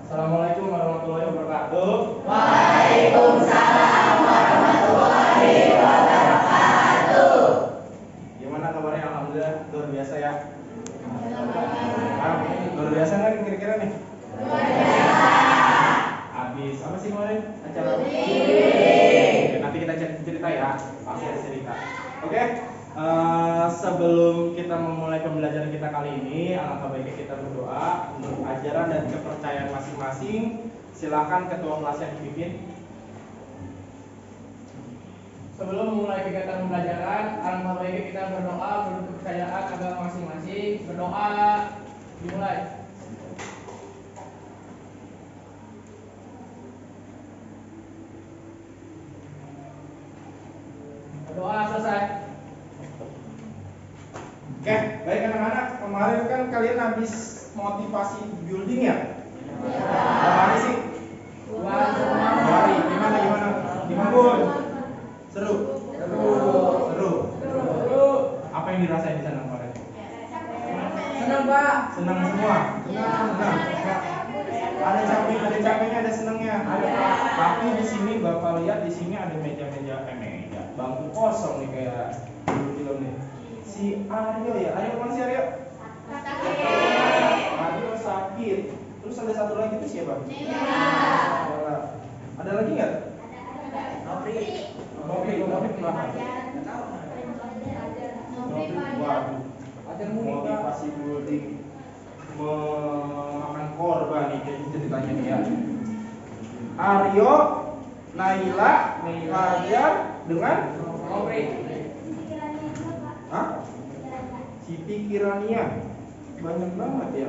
Assalamualaikum warahmatullahi wabarakatuh. Waalaikumsalam warahmatullahi wabarakatuh. Gimana kabarnya? Alhamdulillah luar biasa ya. Luar biasa nggak kira-kira nih? Luar biasa. Habis apa sih kemarin acara? Oke, nanti kita cerita ya, pasti ada cerita. Oke, sebelum kita memulai pembelajaran kita kali ini, alangkah baiknya kita berdoa untuk ajaran dan kepercayaan masing-masing. Silakan ketua kelasnya dipimpin. Sebelum memulai kegiatan pembelajaran, alangkah baiknya kita berdoa menurut kepercayaan agama masing-masing. Berdoa, dimulai. Berdoa selesai. Oke, baik anak-anak. Kemarin kan kalian habis motivasi building ya? Berapa hari sih? 2 hari. Gimana Bun? Seru? Apa yang dirasain di sana kemarin? Senang, Pak. Senang semua? Senang. Ada capeknya, ada senangnya. Tapi di sini Bapak lihat di sini ada meja, bangku kosong nih kayak film nih. Si Aryo ya, mana si Aryo? Aryo sakit. Terus ada satu lagi itu siapa? Ada lagi nggak? Nopri kenapa? Waduh. Motivasi building memakan korban nih ceritanya nih ya. Aryo, Naila, Fajar dengan Nopri. Hah? Siti Kirania. Banyak banget ya.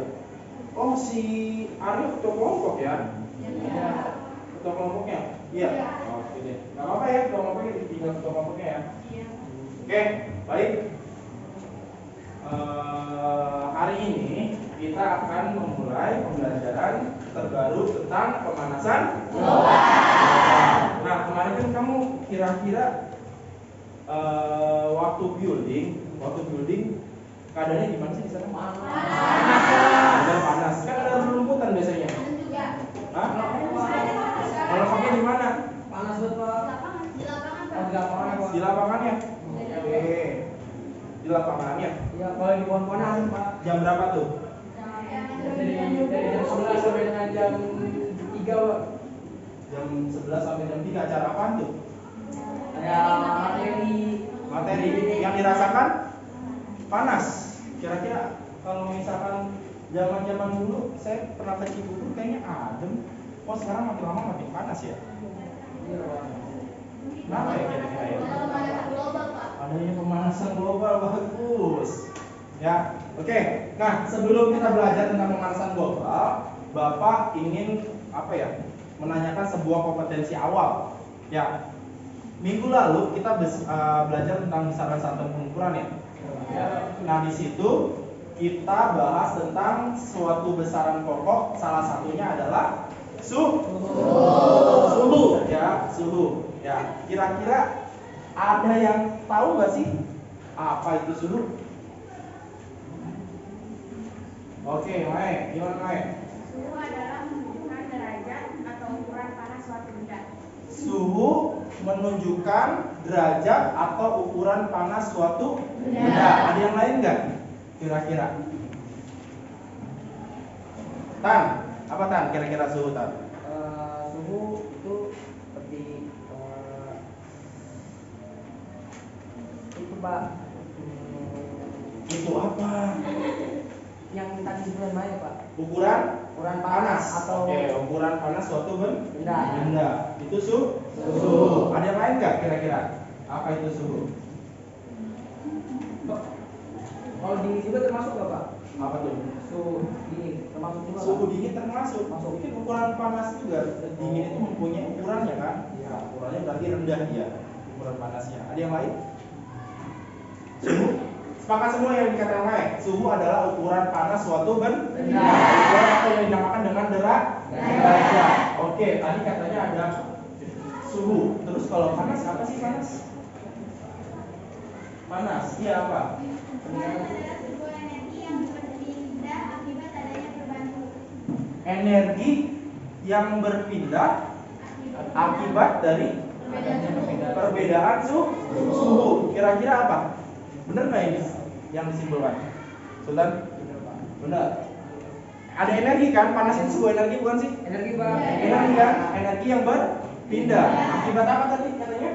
Oh, si Aryo ketua kelompok ya? Iya. Ketua kelompoknya? Iya. Oke deh. Gak apa-apa ya, ketua kelompoknya tinggal ketua kelompoknya ya. Oke, baik. Hari ini kita akan memulai pembelajaran terbaru tentang pemanasan global. Nah, kemarin kan kamu kira-kira waktu building keadaannya gimana sih di sana? Panas. Kan ada rumputan biasanya. Hah? Kalau di mana? Panas betul. Di lapangannya. Oke. Di lapangannya. Ya, kalau di pohon-pohonan, Pak. Jam berapa tuh? Dari jam 11 sampai dengan jam 3, Pak. Jam 11 sampai jam 3 acara apaan tuh? Ada Materi yang dirasakan panas. Kira-kira kalau misalkan zaman-zaman dulu saya pernah ke Cibubur kayaknya adem. Oh, sekarang makin lama makin panas ya? Kenapa ya kira-kira ya? Adanya pemanasan global, bagus. Ya, oke. Nah, sebelum kita belajar tentang pemanasan global, Bapak ingin menanyakan sebuah kompetensi awal. Ya, minggu lalu kita belajar tentang besaran santan pengukuran ya. Nah, di situ kita bahas tentang suatu besaran pokok. Salah satunya adalah suhu. Ya, kira-kira ada yang tahu nggak sih apa itu suhu? Oke, Mae, gimana Mae? Suhu adalah menunjukkan derajat atau ukuran panas suatu benda. Suhu menunjukkan derajat atau ukuran panas suatu benda. Ada yang lain nggak? Kira-kira? Tan, apa Tan? Kira-kira suhu Tan? Suhu itu seperti itu, Pak. Itu apa? Yang tadi sebulan Maya, Pak. Ukuran panas atau ukuran panas suatu benda. Itu suhu. Ada yang lain nggak kira-kira? Apa itu suhu? Kalau dingin juga termasuk nggak, Pak? Apa tuh? Suhu dingin termasuk juga. Suhu dingin termasuk. Mungkin ukuran panas juga. Dingin itu mempunyai ukurannya kan? Ya, ukurannya berarti rendah dia. Ukuran panasnya. Ada yang lain? Suhu. Sepakat semua yang dikatakan lain. Suhu adalah ukuran panas suatu benda. Ukuran atau yang dinamakan dengan derajat. Oke, tadi katanya ada suhu. Terus kalau panas apa sih panas? Panas, iya apa? Sebuah energi yang dapat dimiliki benda akibat adanya perubahan suhu. Energi yang berpindah akibat dari perbedaan suhu. Kira-kira apa? Bener nggak ini yang disimpulkan? Sultan? Benar. Ada energi kan? Panas itu sebuah energi bukan sih? Energi Pak. Energi kan? Energi yang berpindah. Akibat apa tadi katanya?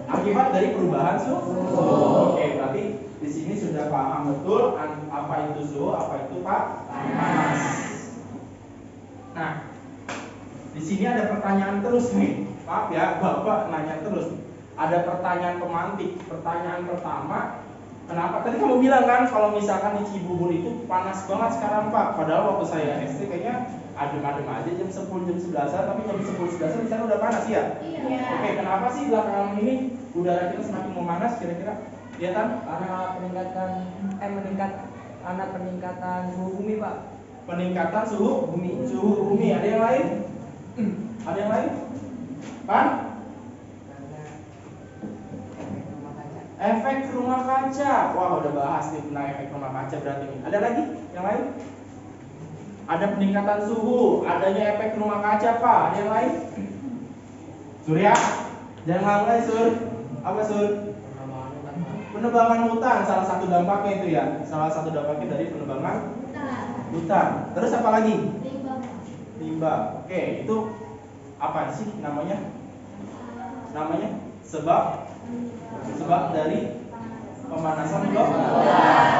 Akibat dari perubahan suhu. Oke, berarti di sini sudah paham betul apa itu suhu, apa itu panas. Nah, di sini ada pertanyaan terus nih. Maaf ya, Bapak nanya terus. Ada pertanyaan pemantik. Pertanyaan pertama, kenapa tadi kamu bilang kan kalau misalkan di Cibubur itu panas banget sekarang Pak. Padahal waktu saya SD kayaknya adem-adem aja jam 10 jam 11, tapi jam 10 11 di sana udah panas ya? Iya. Oke, kenapa sih belakangan ini udara kita semakin memanas kira-kira? Ya kan? Karena peningkatan suhu bumi Pak. Peningkatan suhu bumi. Ada yang lain? Ada yang lain? Pan? Efek rumah kaca. Wah, udah bahas nih tentang efek rumah kaca berarti nih. Ada lagi? Yang lain? Ada peningkatan suhu, adanya efek rumah kaca, Pak. Ada yang lain? Surya? Jangan mulai, Sur. Apa, Sur? Penebangan hutan, salah satu dampaknya itu ya. Salah satu dampaknya dari penebangan hutan. Terus apa lagi? Limbah. Oke, itu apa sih namanya? Sebab dari pemanasan global.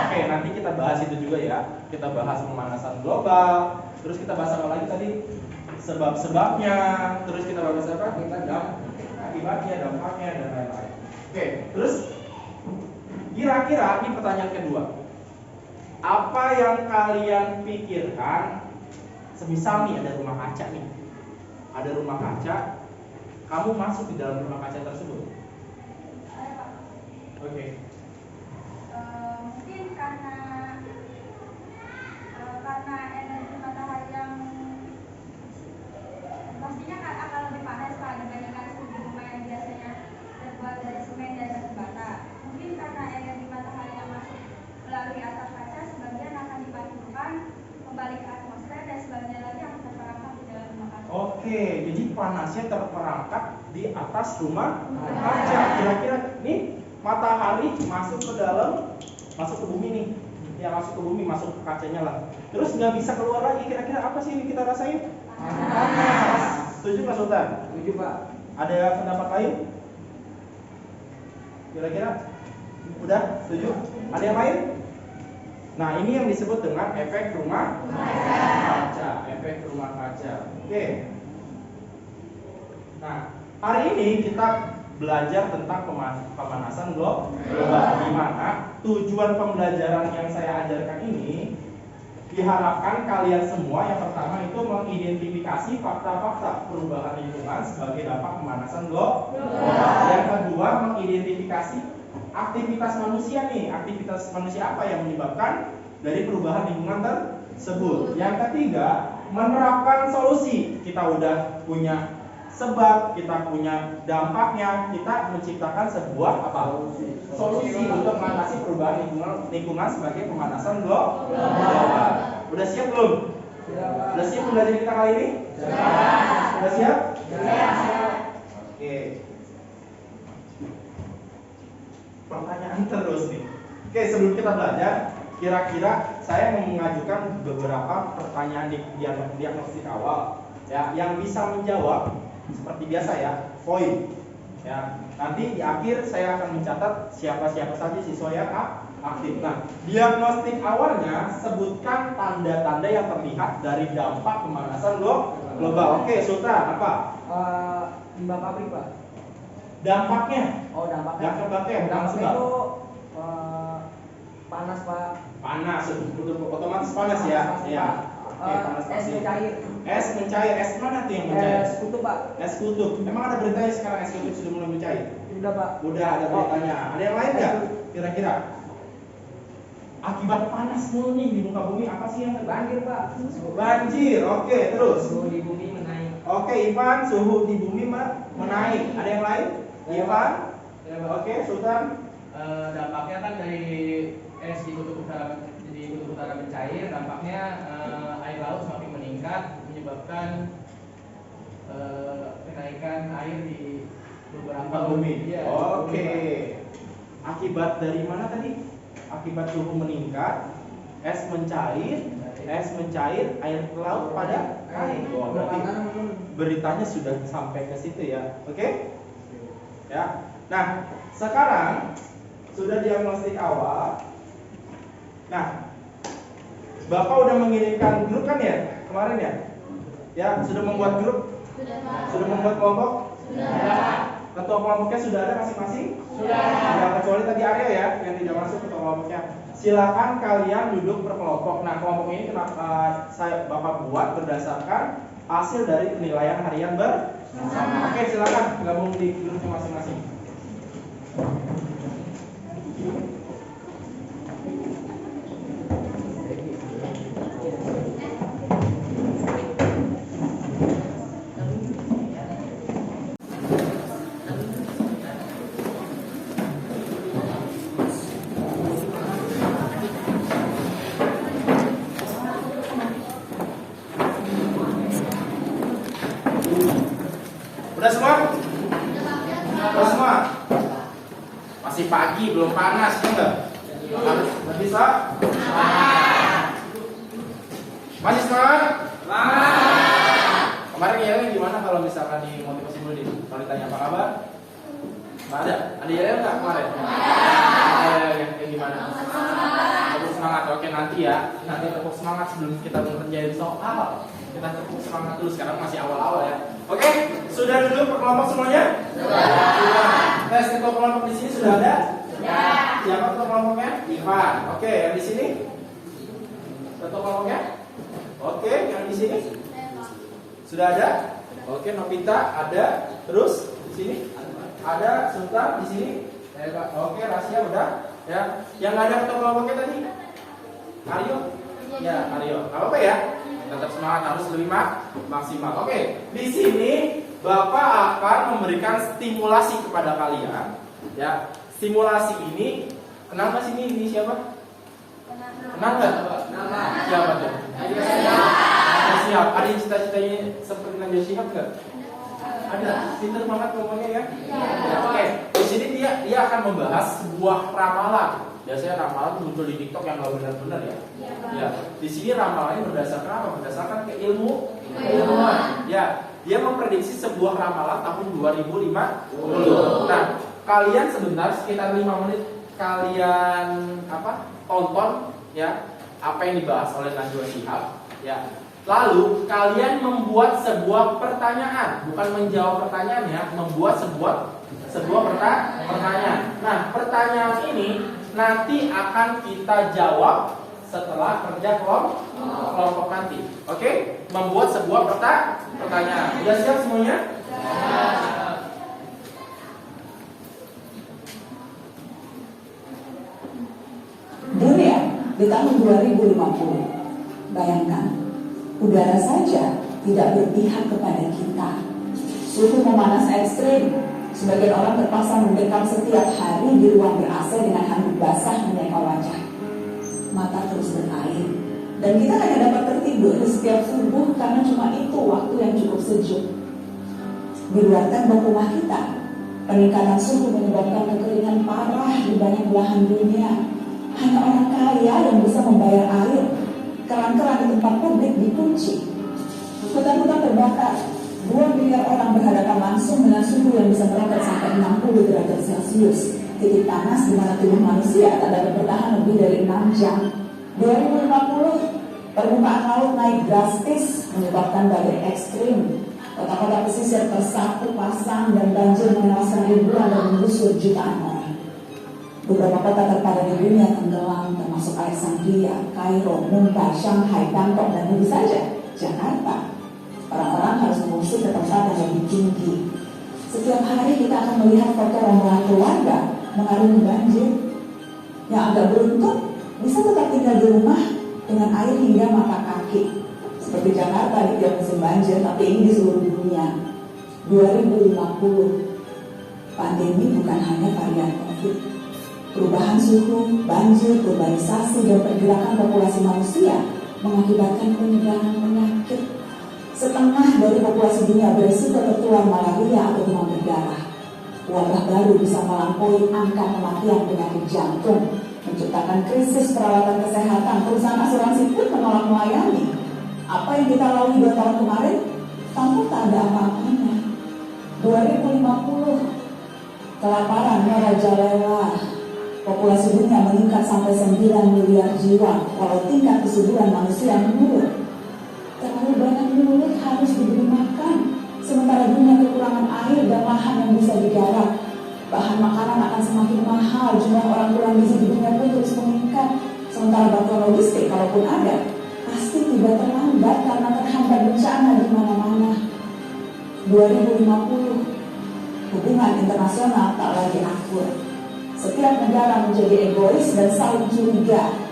Oke, nanti kita bahas itu juga ya. Kita bahas pemanasan global. Terus kita bahas apa lagi tadi? Sebab-sebabnya. Terus kita bahas apa? Akibatnya, dampaknya dan lain-lain. Oke, terus kira-kira ini pertanyaan kedua. Apa yang kalian pikirkan? Semisal nih ada rumah kaca nih. Ada rumah kaca, kamu masuk di dalam rumah kaca tersebut. Oke. Mungkin karena energi matahari yang pastinya akan lebih panas Pak dibandingkan suhu rumah yang biasanya terbuat dari semen dan batu bata. Mungkin karena energi matahari yang masuk melalui atap kaca sebagian akan dipantulkan kembali ke atmosfer dan sebagian lagi akan terperangkap di dalam rumah kaca. Oke, jadi panasnya terperangkap di atas rumah kaca. Kira-kira nih matahari masuk ke dalam, masuk ke bumi nih. Ya, masuk ke bumi, masuk ke kacanya lah. Terus nggak bisa keluar lagi. Kira-kira apa sih yang kita rasain? Panas. Setuju nggak, Sultan? Setuju Pak. Ada pendapat lain? Kira-kira? Udah? Setuju? Ada yang lain? Nah, ini yang disebut dengan efek rumah kaca. Efek rumah kaca. Oke. Nah, hari ini kita belajar tentang pemanasan global, di mana tujuan pembelajaran yang saya ajarkan ini diharapkan kalian semua yang pertama itu mengidentifikasi fakta-fakta perubahan lingkungan sebagai dampak pemanasan global. Yang kedua, mengidentifikasi aktivitas manusia nih, aktivitas manusia apa yang menyebabkan dari perubahan lingkungan tersebut. Yang ketiga, menerapkan solusi. Kita udah punya sebab, kita punya dampaknya, kita menciptakan sebuah apa? Solusi untuk mengatasi perubahan lingkungan sebagai pemanasan global. Udah siap belum? Udah siap belajar kita kali ini? Udah siap? Oke. Pertanyaan terus nih. Oke, sebelum kita belajar, kira-kira saya mau mengajukan beberapa pertanyaan di diagnostik awal ya, yang bisa menjawab seperti biasa ya, poin. Ya, nanti di akhir saya akan mencatat siapa-siapa saja siswa yang aktif. Nah, diagnostik awalnya sebutkan tanda-tanda yang terlihat dari dampak pemanasan global. Oke, Sultan, apa? Limbah pabrik Pak. Dampaknya? Oh, dampaknya Dampaknya itu panas Pak. Panas, otomatis panas ya. Ya. Oke, panas Es pasti. mencair. Es mencair. Es mana tuh yang mencair? Es kutub Pak. Es kutub. Emang ada beritanya sekarang es kutub sudah mulai mencair? Udah Pak. Udah ada beritanya. Ada yang lain nggak? Kira-kira? Akibat panas mulu nih di muka bumi, apa sih yang Banjir Pak. banjir? Oke, terus. Suhu di bumi menaik. Oke, Ivan, suhu di bumi menaik. Ada yang lain? Ivan? Oke, Sultan. Dampaknya kan dari es di kutub utara mencair, dampaknya air laut semakin meningkat menyebabkan kenaikan air di beberapa bumi. Iya, Oke. Akibat dari mana tadi? Akibat suhu meningkat, es mencair, air laut pada naik. Oh, berarti beritanya sudah sampai ke situ ya. Oke? Ya. Nah, sekarang sudah diagnostik awal. Nah, Bapak udah mengirimkan grup kan ya kemarin ya? Ya, sudah membuat grup? Sudah membuat kelompok? Sudah. Ketua kelompoknya sudah ada masing-masing? Sudah. Ya, kecuali tadi Arya ya yang tidak masuk ketua kelompoknya. Silakan kalian duduk per kelompok. Nah, kelompok ini kenapa Bapak buat berdasarkan hasil dari penilaian harian bersama. Oke, silakan gabung di grupnya masing-masing. Udah semua? Udah semua? Masih pagi, belum panas, ya enggak? Harus bisa? Masih semangat? Kemarin ya gimana kalau misalkan di motivasi dulu nih? Kalau ditanya apa kabar? Nggak ada? Ada ya enggak kemarin? Yang gimana? Tepuk semangat, oke nanti ya. Nanti tepuk semangat sebelum kita mengerjain soal. Kita tepuk semangat dulu, sekarang masih awal-awal ya. Oke, sudah duduk per kelompok semuanya? Sudah. Tes ketua kelompok di sini sudah ada? Ya. Siapa ketua kelompoknya? Ivan. Oke, yang di sini? Ketua kelompoknya? Oke, yang di sini? Sudah ada? Oke, Novita ada. Terus di sini? Ada. Sultan di sini? Oke, Rahasia udah. Ya. Yang nggak ada ketua kelompoknya tadi? Aryo? Ya, Aryo. Gak apa-apa ya? Tetap semangat, harus lebih maksimal. Oke, di sini Bapak akan memberikan stimulasi kepada kalian. Ya, stimulasi ini, kenal nggak sih ini siapa? Kenal nggak? Siapa tuh? Siap. Ada yang cita-citanya seperti Najwa Shihab nggak? Ada. Pinter banget ngomongnya ya. Oke, di sini dia akan membahas sebuah ramalan. Biasanya ramalan muncul di TikTok yang nggak benar-benar ya. Ya, di sini ramalannya berdasarkan apa? Berdasarkan keilmuan. Ya, dia memprediksi sebuah ramalan tahun 2050. Nah, kalian sebentar sekitar 5 menit kalian tonton ya apa yang dibahas oleh Najwa Shihab. Ya, lalu kalian membuat sebuah pertanyaan, bukan menjawab pertanyaan ya, membuat sebuah pertanyaan. Nah, pertanyaan ini nanti akan kita jawab setelah kerja kelompok nanti. Oke? Membuat sebuah pertanyaan. Sudah siap semuanya? Dunia di tahun 2050. Bayangkan, udara saja tidak berpihak kepada kita. Suhu memanas ekstrim. Sebagian orang terpaksa mendekam setiap hari di ruang ber-AC dengan handuk basah menyaingi wajah. Mata terus berair, dan kita hanya dapat tertidur di setiap subuh karena cuma itu waktu yang cukup sejuk. Di luar tembok rumah kita, peningkatan suhu menyebabkan kekeringan parah di banyak belahan dunia. Hanya orang kaya yang bisa membayar air. Keran-keran di tempat publik dikunci. Hutan-hutan terbakar. 2 miliar orang berhadapan langsung dengan suhu yang bisa meroket sampai 60 derajat Celcius. Titik panas di mana tubuh manusia tak dapat bertahan lebih dari 6 jam. 2050, permukaan laut naik drastis menyebabkan badai ekstrim. Kota-kota pesisir tersapu pasang dan banjir menewaskan ribuan dan menggusur jutaan orang. Beberapa kota terpadat di dunia tenggelam, termasuk Alexandria, Kairo, Mumbai, Shanghai, Bangkok, dan tentu saja Jakarta. Orang-orang harus mengungsi ke tempat yang lebih tinggi. Setiap hari kita akan melihat foto rombongan keluarga mengarungi banjir. Yang agak beruntung bisa tetap tinggal di rumah dengan air hingga mata kaki. Seperti Jakarta di tiap musim banjir, tapi ini di seluruh dunia. 2050, pandemi bukan hanya varian COVID. Perubahan suhu, banjir, urbanisasi, dan pergerakan populasi manusia mengakibatkan penyebaran penyakit. Setengah dari populasi dunia berisiko tertular malaria atau demam berdarah. Wabah baru bisa melampaui angka kematian penyakit jantung, menciptakan krisis peralatan kesehatan. Perusahaan asuransi pun menolak melayani. Apa yang kita lalui 2 tahun kemarin, tampak tak ada apa-apanya. 2050, kelaparan merajalela. Populasi dunia meningkat sampai 9 miliar jiwa, walau tingkat kesuburan manusia menurun. Terlalu banyak mulut harus diberi makan, sementara dunia kekurangan air dan lahan yang bisa digarap. Bahan makanan akan semakin mahal, jumlah orang kurang gizi di dunia pun terus meningkat. Sementara bantuan logistik, kalaupun ada, pasti tiba terlambat karena terhambat bencana di mana-mana. 2050, hubungan internasional tak lagi akur. Setiap negara menjadi egois dan saling curiga.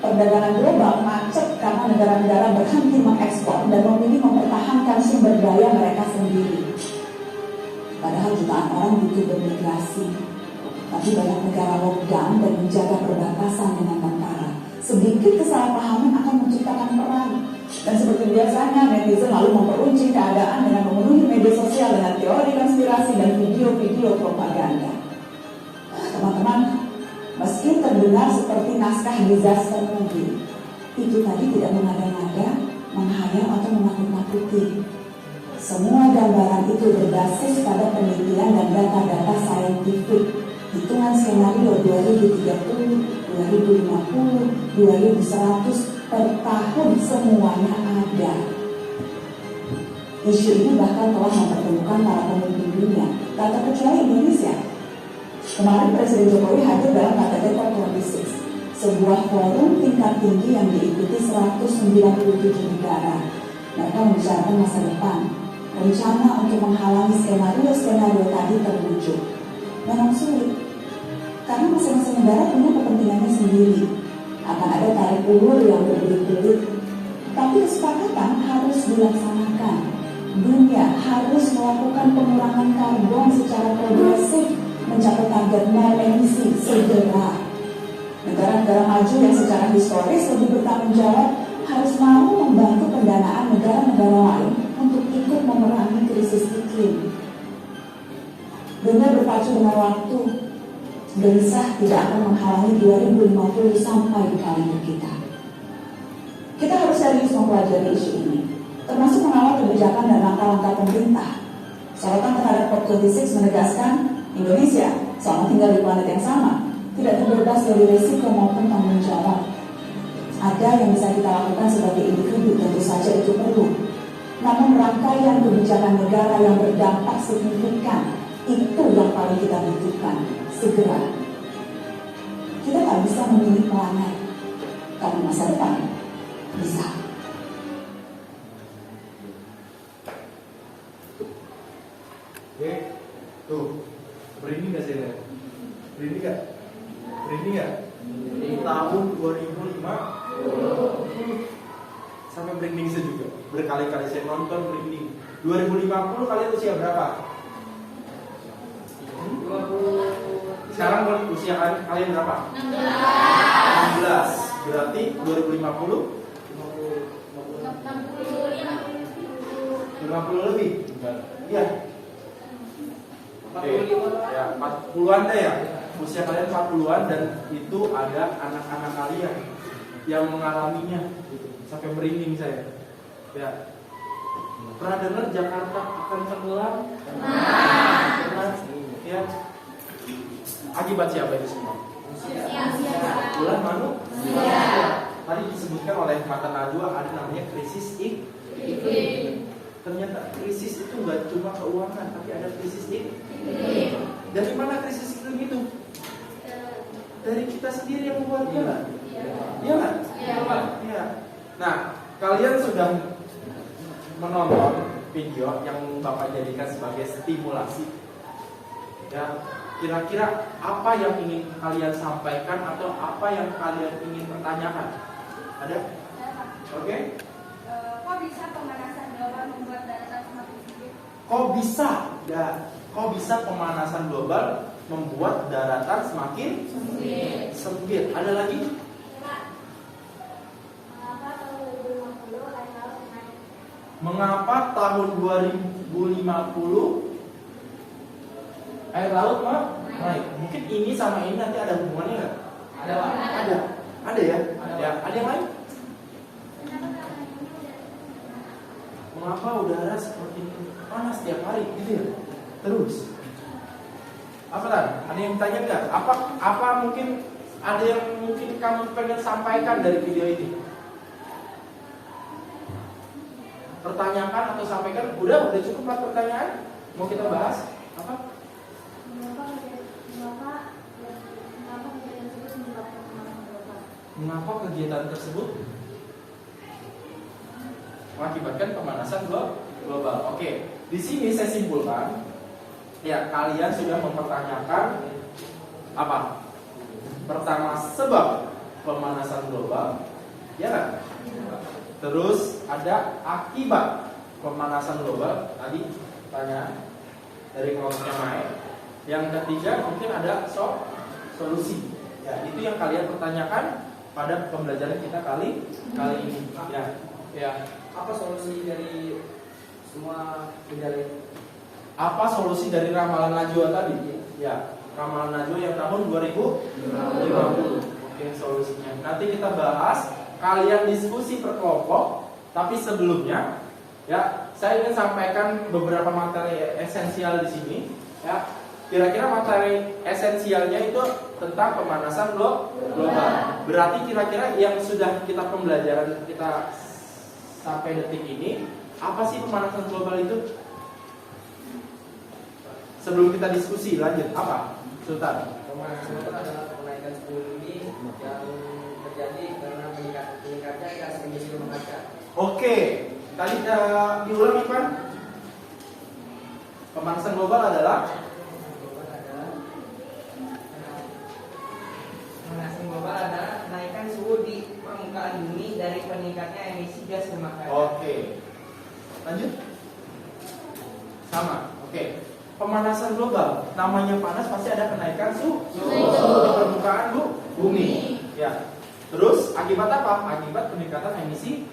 Perdagangan global macet karena negara-negara berhenti mengekspor dan memilih mempertahankan sumber daya mereka sendiri. Padahal jutaan orang butuh bermigrasi, tapi banyak negara lockdown dan menjaga perbatasan dengan tentara. Sedikit kesalahpahaman akan menciptakan perang. Dan seperti biasanya, netizen lalu memperuncing keadaan dengan memenuhi media sosial dengan teori konspirasi dan video-video propaganda. Teman-teman, meski terdengar seperti naskah disaster movie, itu tadi tidak mengada-ngada, menghayal atau menakut-nakuti. Semua gambaran itu berbasis pada penelitian dan data-data saintifik. Hitungan skenario 2030, 2050, 2100 per tahun semuanya ada. Isu ini bahkan telah mempertemukan para pemimpin dunia, tak terkecuali Indonesia. Kemarin Presiden Jokowi hadir dalam KTT COP26, sebuah forum tingkat tinggi yang diikuti 197 negara. Mereka membicarakan masa depan. Rencana untuk menghalangi skenario-skenario tadi terwujud. Memang sulit, karena masing-masing negara punya kepentingannya sendiri. Akan ada tarik ulur yang berbelit-belit. Tapi kesepakatan harus dilaksanakan. Dunia harus melakukan pengurangan karbon secara progresif, mencapai target nol emisi segera. Negara-negara maju yang secara historis lebih bertanggung jawab harus mau membantu pendanaan negara-negara lain untuk ikut memerangi krisis iklim. Dunia berpacu dengan waktu. Gelisah tidak akan menghalangi 2050 sampai di kalender kita. Kita harus serius mempelajari isu ini, termasuk mengawal kebijakan dan langkah-langkah pemerintah. Sorotan terhadap COP26 menegaskan Indonesia, selama tinggal di planet yang sama, tidak terbebas dari risiko maupun tanggung jawab. Ada yang bisa kita lakukan sebagai individu, tentu saja itu perlu. Namun rangkaian kebijakan negara yang berdampak signifikan, itu yang paling kita butuhkan segera. Kita tak bisa memilih planet, tapi masa depan bisa. Oke, tuh. Berani nggak sih? Berani nggak? Berani nggak? Di tahun 2005 sampai merinding saya juga. Berkali-kali saya nonton merinding. 2050 kalian usia berapa? Sekarang usia kalian berapa? 16. Berarti 2050 50 lebih. Iya. Ya, 40-an deh ya. Usia kalian 40-an dan itu ada anak-anak kalian yang mengalaminya sampai merinding saya. Ya. Pernah dengar Jakarta akan tenggelam? Pernah? Ya. Akibat siapa itu semua? Ulah manusia. Tadi disebutkan oleh Mata Najwa ada namanya krisis iklim. Ternyata krisis itu nggak cuma keuangan, tapi ada krisis iklim. Dari mana krisis iklim itu? Dari kita sendiri yang membuatnya lah. Iya nggak? Iya. Nah, kalian sudah menonton video yang Bapak jadikan sebagai stimulasi. Ya, kira-kira apa yang ingin kalian sampaikan atau apa yang kalian ingin pertanyakan? Ada? Oke? Kok bisa pemanasan global membuat daratan semakin sempit? Kok bisa pemanasan global membuat daratan semakin sempit? Ada lagi? Mengapa tahun 2050 air laut naik? Mengapa tahun 2050 air laut naik? Mungkin ini sama ini nanti ada hubungannya nggak? Ada, Pak. Ada ya? Ada. Ya, ada yang lain? Mengapa udara seperti ini panas setiap hari gitu ya? Terus. Apa tadi? Ada yang tanya nggak? Apa mungkin ada yang mungkin kamu pengen sampaikan dari video ini? Pertanyakan atau sampaikan? Udah cukup 4 pertanyaan. Mau kita bahas apa? Mengapa kegiatan tersebut mengakibatkan pemanasan global? Oke, di sini saya simpulkan, ya kalian sudah mempertanyakan apa? Pertama, sebab pemanasan global, ya kan? Terus ada akibat pemanasan global, tadi tanya dari kelompok yang lain. Yang ketiga mungkin ada solusi. Ya, itu yang kalian pertanyakan pada pembelajaran kita kali ini. Ya. Apa solusi dari semua gejala ini? Apa solusi dari ramalan Najwa tadi? Ya, ramalan Najwa yang tahun 2050. Oke, solusinya. Nanti kita bahas, kalian diskusi per kelompok. Tapi sebelumnya, ya, saya ingin sampaikan beberapa materi esensial di sini. Ya, kira-kira materi esensialnya itu tentang pemanasan global. Berarti kira-kira yang sudah kita pembelajaran kita sampai detik ini, apa sih pemanasan global itu? Sebelum kita diskusi lanjut, apa? Sultan. Pemanasan global adalah kenaikan suhu bumi yang terjadi karena meningkatnya gas emisi rumah kaca. Oke, tadi diulang Ivan. Pemanasan global adalah kenaikan suhu di permukaan bumi dari meningkatnya emisi gas rumah kaca. Oke. Lanjut. Sama. Oke. Pemanasan global, namanya panas pasti ada kenaikan suhu di permukaan bumi. Ya. Terus akibat apa? Akibat peningkatan emisi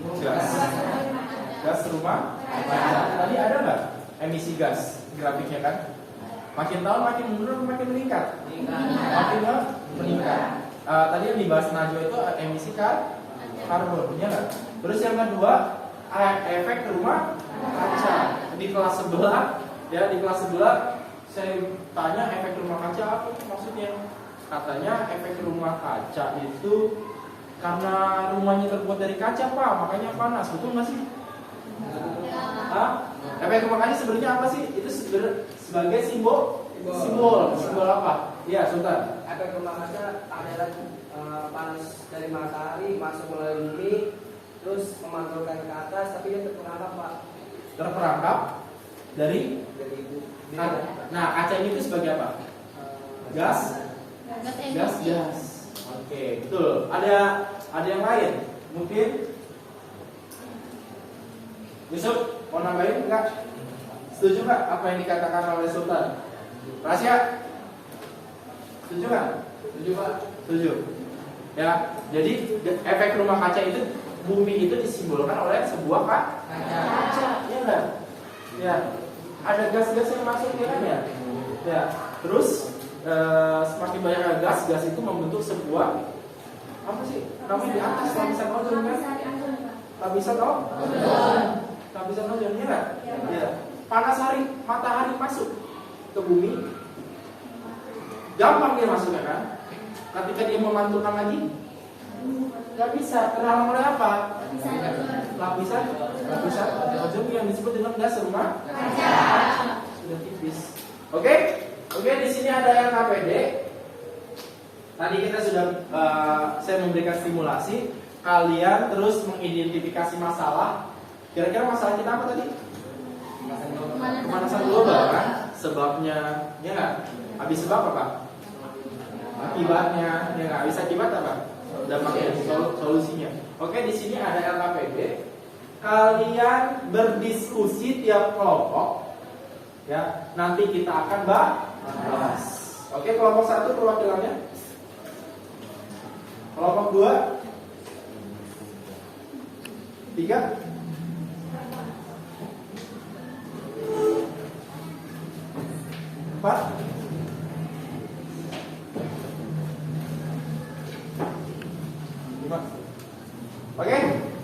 gas rumah kaca. Tadi ada nggak emisi gas grafiknya kan? Makin tahun makin menurun, makin meningkat. Makin meningkat. Tadi yang dibahas Najwa itu emisi karbon, ya kan? Terus yang kedua efek rumah kaca. Di kelas sebelah, ya di kelas sebelah saya tanya efek rumah kaca apa maksudnya? Katanya efek rumah kaca itu karena rumahnya terbuat dari kaca Pak, makanya panas. Betul nggak sih? Efek rumah kaca sebenarnya apa sih? Itu sebagai simbol apa? Iya, Sultan. Efek rumah kaca adalah panas dari matahari masuk melalui bumi, terus memantulkan ke atas, tapi dia terperangkap Pak. Terperangkap dari Nah, kaca ini itu sebagai apa? Gas. Oke, betul. Ada yang lain? Mungkin Yusuf mau nambahin enggak? Setuju nggak apa yang dikatakan oleh Sultan? Rahasia? Setuju nggak? Setuju Pak. Setuju. Ya, jadi efek rumah kaca itu, bumi itu disimbolkan oleh sebuah kaca, ya enggak? Ya, ada gas-gas yang masuk ya kan ya? Ya, terus semakin banyak gas itu membentuk sebuah apa sih? Namanya di atas lapisan ozon kan? Lapisan ozon ya kan? Ya. Panas matahari masuk ke bumi, gampang dia masuknya kan? Ketika dia memantulkan lagi, nggak bisa. Terhalang oleh apa? Lapisan ozon yang disebut dengan gas rumah kaca. Sudah tipis. Oke, di sini ada LKPD. Tadi kita sudah saya memberikan stimulasi. Kalian terus mengidentifikasi masalah. Kira-kira masalah kita apa tadi? Pemanasan global kan? Sebabnya, ya nggak? Habis sebab apa? Akibatnya, ya nggak? Habis akibat apa? Dampaknya, solusinya. Oke, di sini ada LKPD. Kalian berdiskusi tiap kelompok, ya. Nanti kita akan bahas. Oke, kelompok 1 perwakilannya. Kelompok 2, 3. 4. Oke,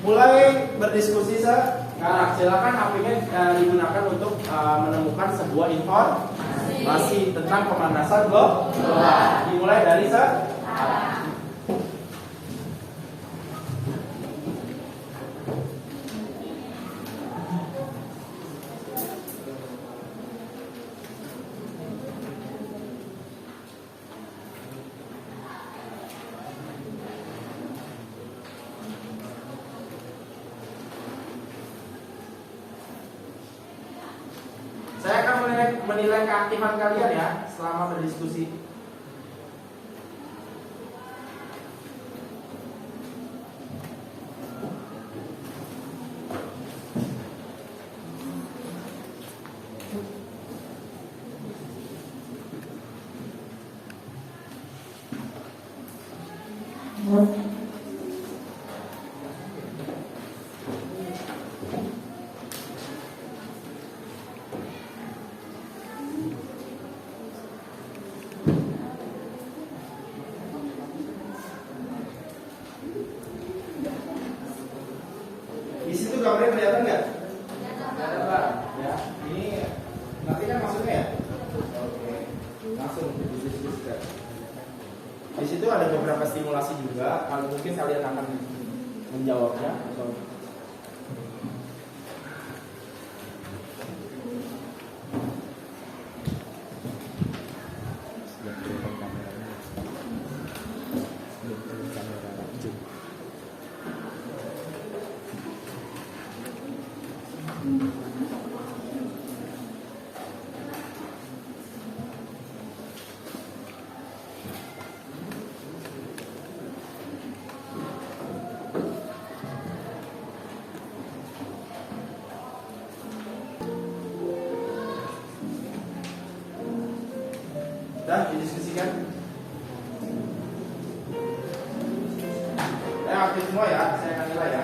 mulai berdiskusi sekarang. Silakan HP-nya digunakan untuk menemukan sebuah informasi tentang pemanasan global. Dimulai dari sekarang. Saya akan menilai keaktifan kalian ya selama berdiskusi. Di situ gambarnya kelihatan nggak? Kelihatan Pak. Ya, ini nanti kan maksudnya ya. Oke, langsung didiskusikan. Di situ ada beberapa stimulasi juga. Kalau mungkin kalian akan menjawabnya atau sudah didiskusikan? Aktif semua ya, saya akan nilai ya.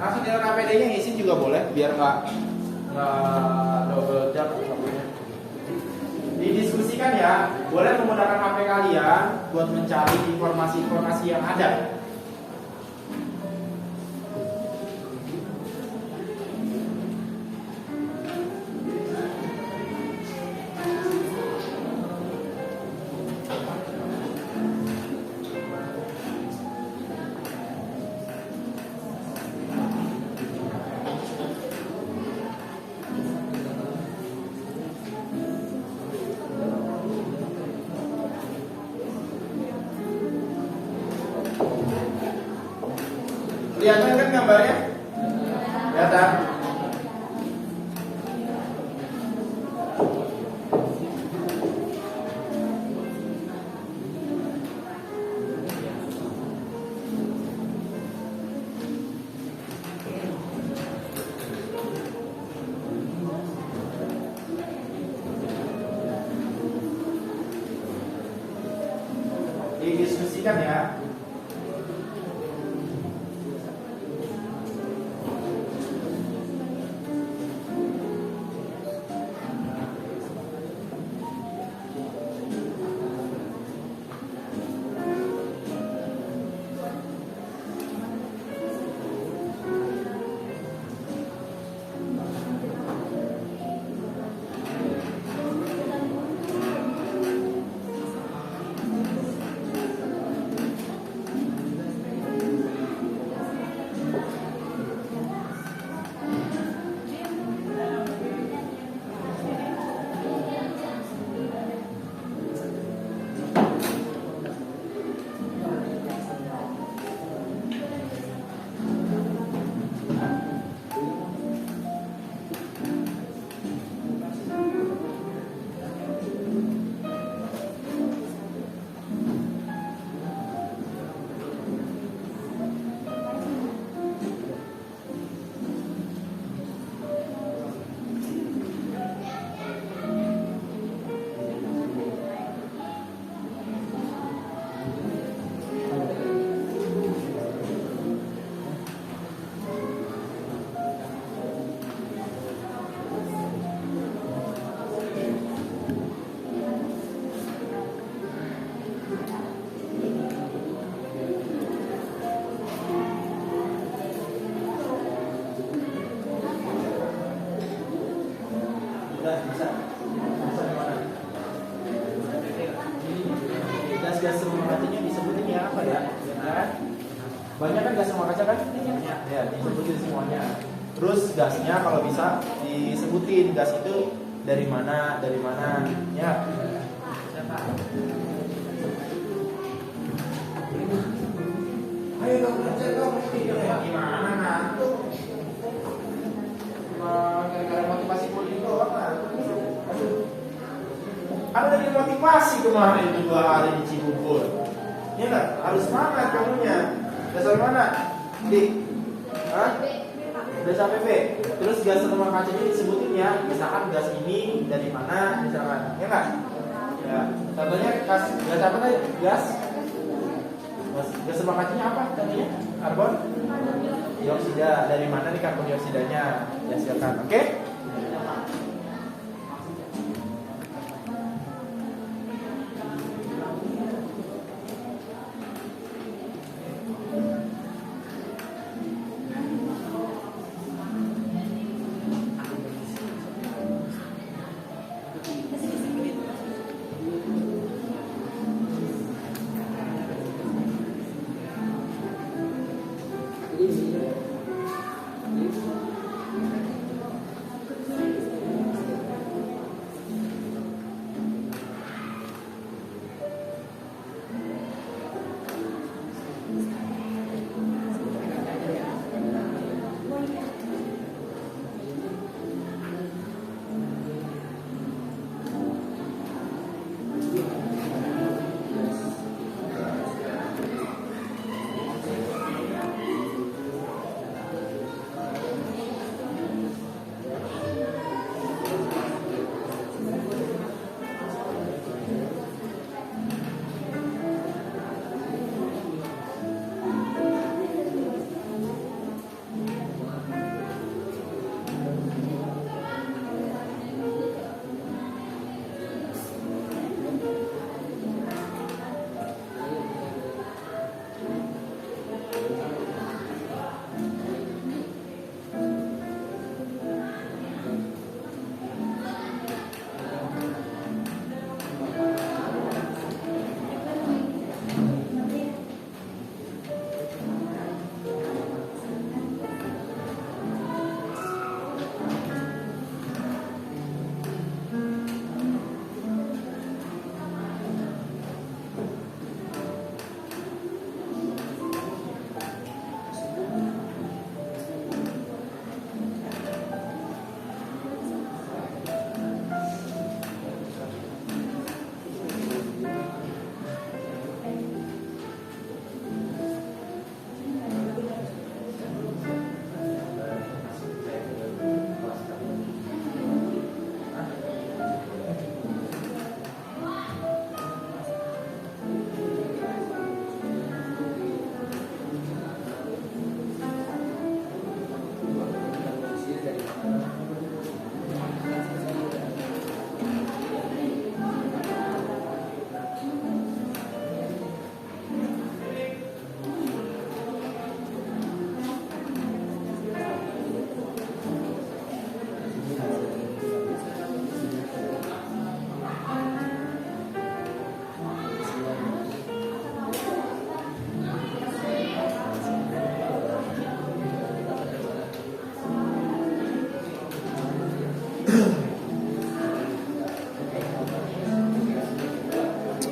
Langsung dengan APD-nya ngisi juga boleh, biar nggak double jump HP-nya. Didiskusikan ya, boleh menggunakan HP kalian buat mencari informasi-informasi yang ada. Kelihatan kan gambarnya? Kelihatan? Didiskusikan ya. Bisa. Bisa di mana? Gas-gas rumah kacanya disebutin ya apa ya? Ya kan? Banyak kan gas rumah kaca kan? Ya, disebutin semuanya. Terus gasnya kalau bisa disebutin gas itu dari mana ya. Siapa? Ayo dong belajar dong. Gimana ngantuk? Gara-gara motivasi kuliah doang lah. Ada dari motivasi kemarin 2 hari di Cibubur. Ya nggak? Harus semangat kamunya. Dasar mana? Dik? Hah? Dasar PP. Terus gas rumah kacanya disebutin ya. Misalkan gas ini dari mana? Misalkan, ya nggak? Ya. Contohnya gas apa tadi? Gas rumah kacanya apa? Contohnya karbon dioksida. Dari mana nih karbon dioksidanya? Ya silakan. Oke?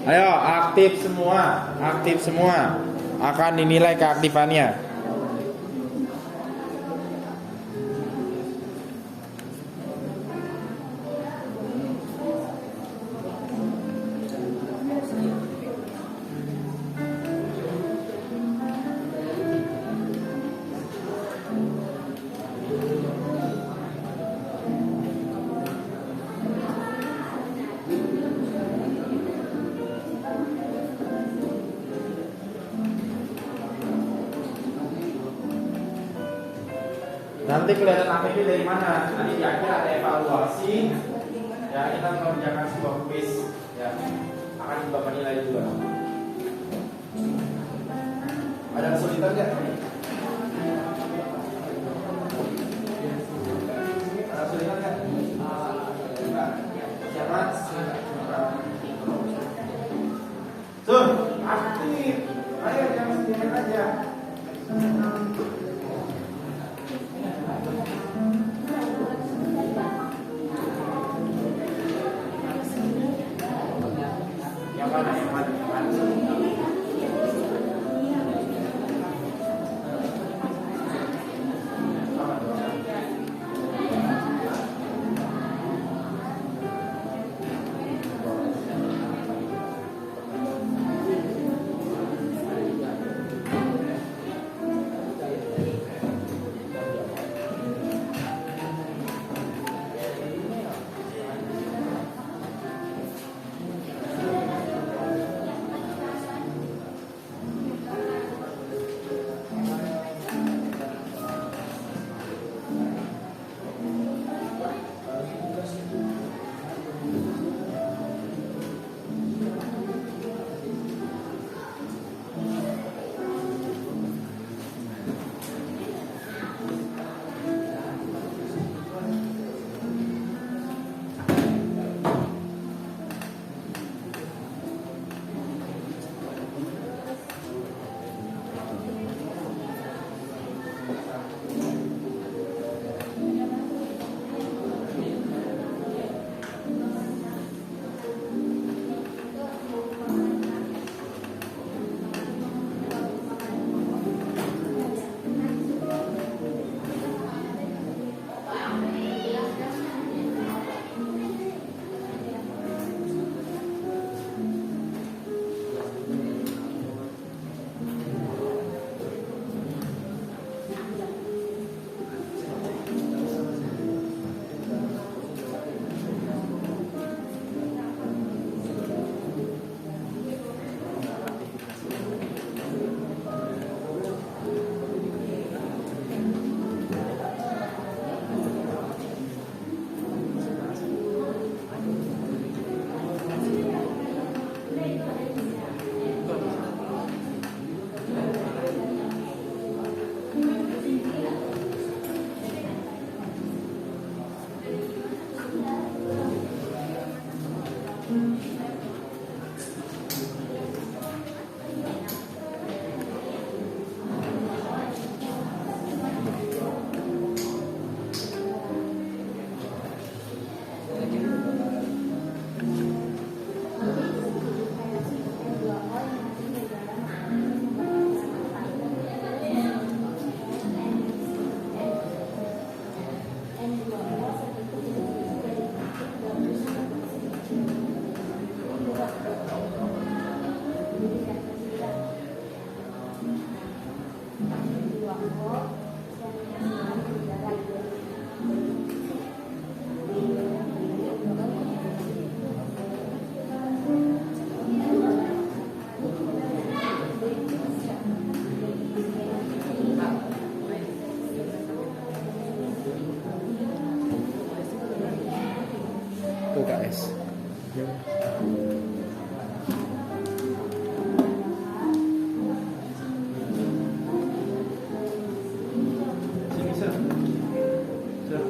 Ayo aktif semua akan dinilai keaktifannya. Nanti kelihatan APP dari mana? Nanti di akhir ada evaluasi. Ya, kita mengerjakan sebuah quiz. Ya, akan Bapak nilai juga. Ada kesulitan nggak? Ada kesulitan nggak? UKS. Sini, Sir. Sir.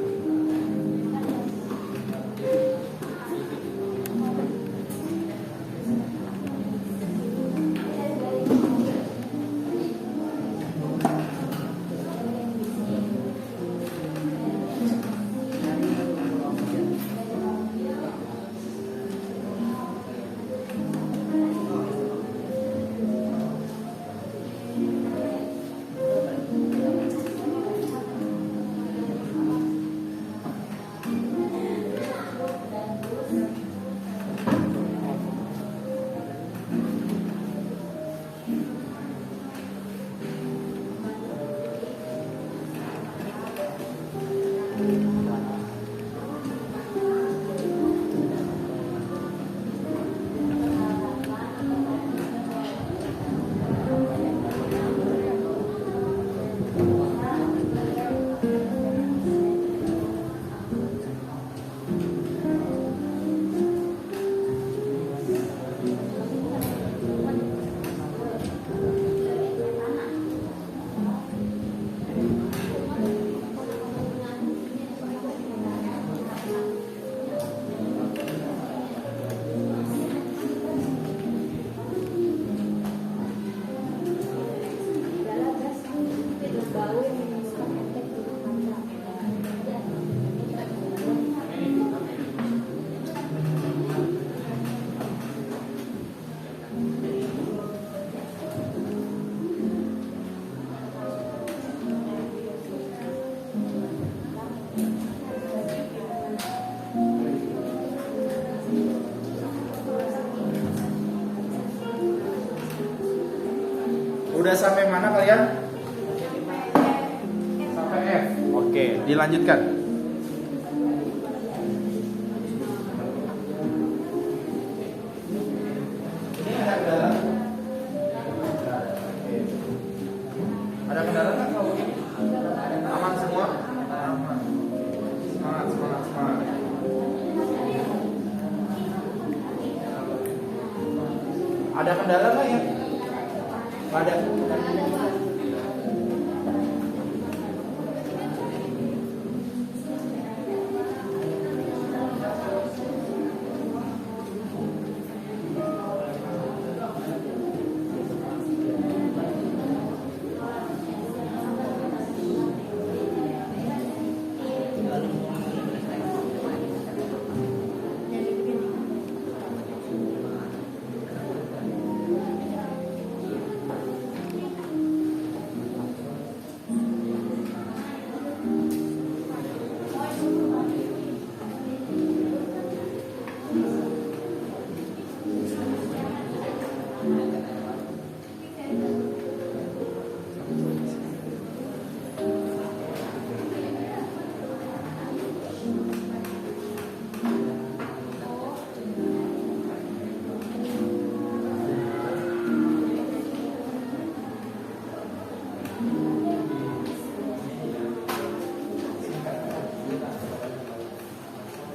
Udah sampai mana kalian? Sampai F. Oke, dilanjutkan. Ini ada kendala? Ada kendala nggak kalau ini? Aman semua? Aman. Semangat, semangat, semangat. Ada kendala nggak ya? Ada.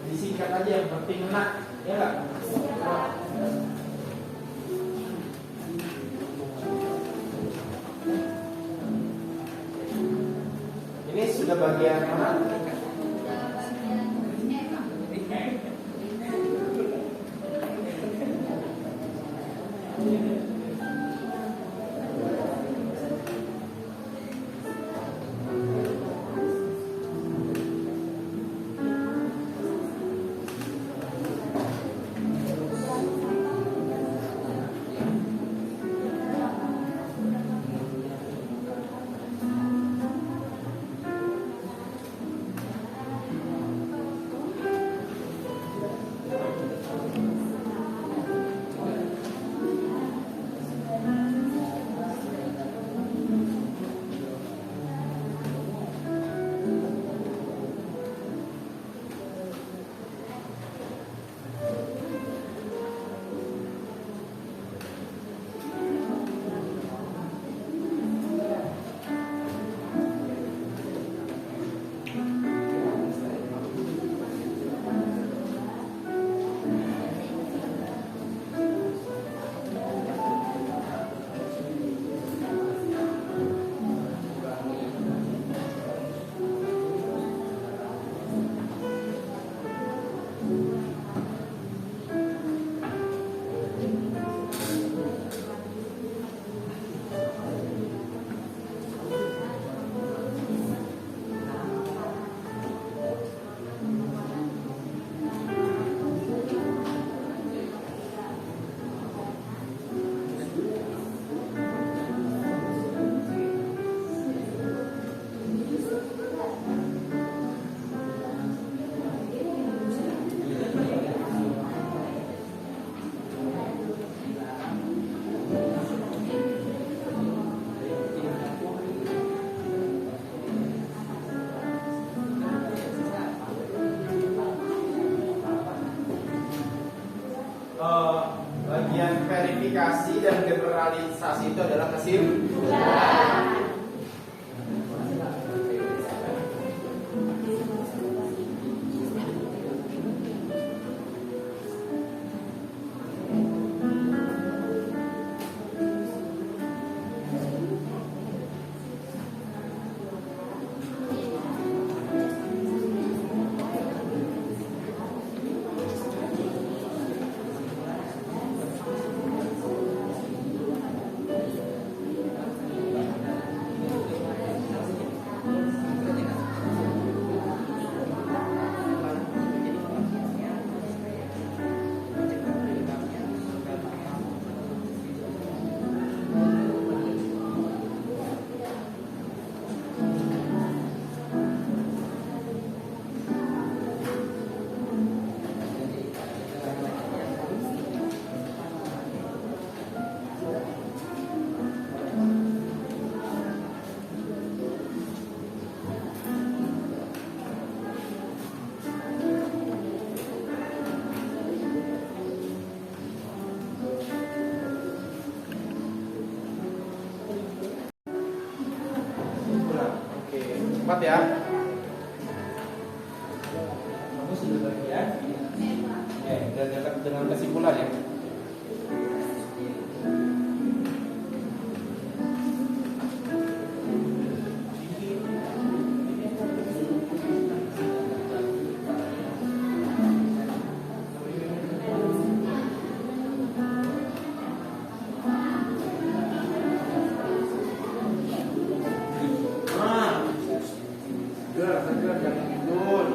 Disingkat aja yang penting nak, ya nggak? Ini sudah bagian mana? bagian verifikasi dan generalisasi itu adalah kesimpulan. Cepat ya. Kamu sudah bagian? Dengan kesimpulan ya. Segar, jangan tidur.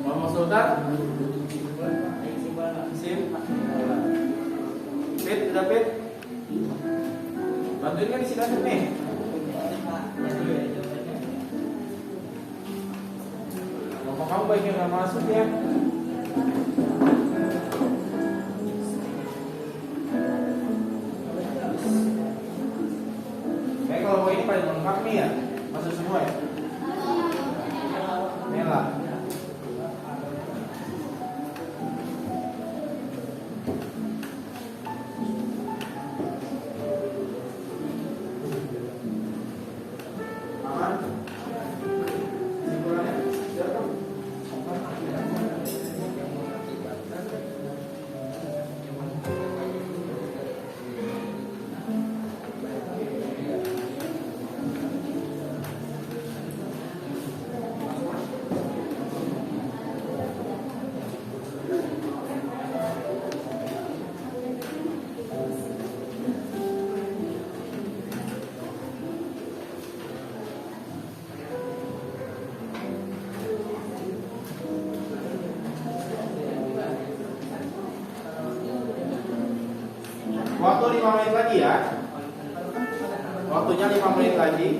Muhammad Sultan. Sim. Fit, udah Fit. Bantuin kan di sini aja nih. Ngomong kamu baiknya nggak masuk ya. Kayak kalau ini paling lengkap nih ya, masuk semua ya. Mela. Aman. Simpulannya siapa? Waktu 5 menit lagi ya. Waktunya 5 menit lagi.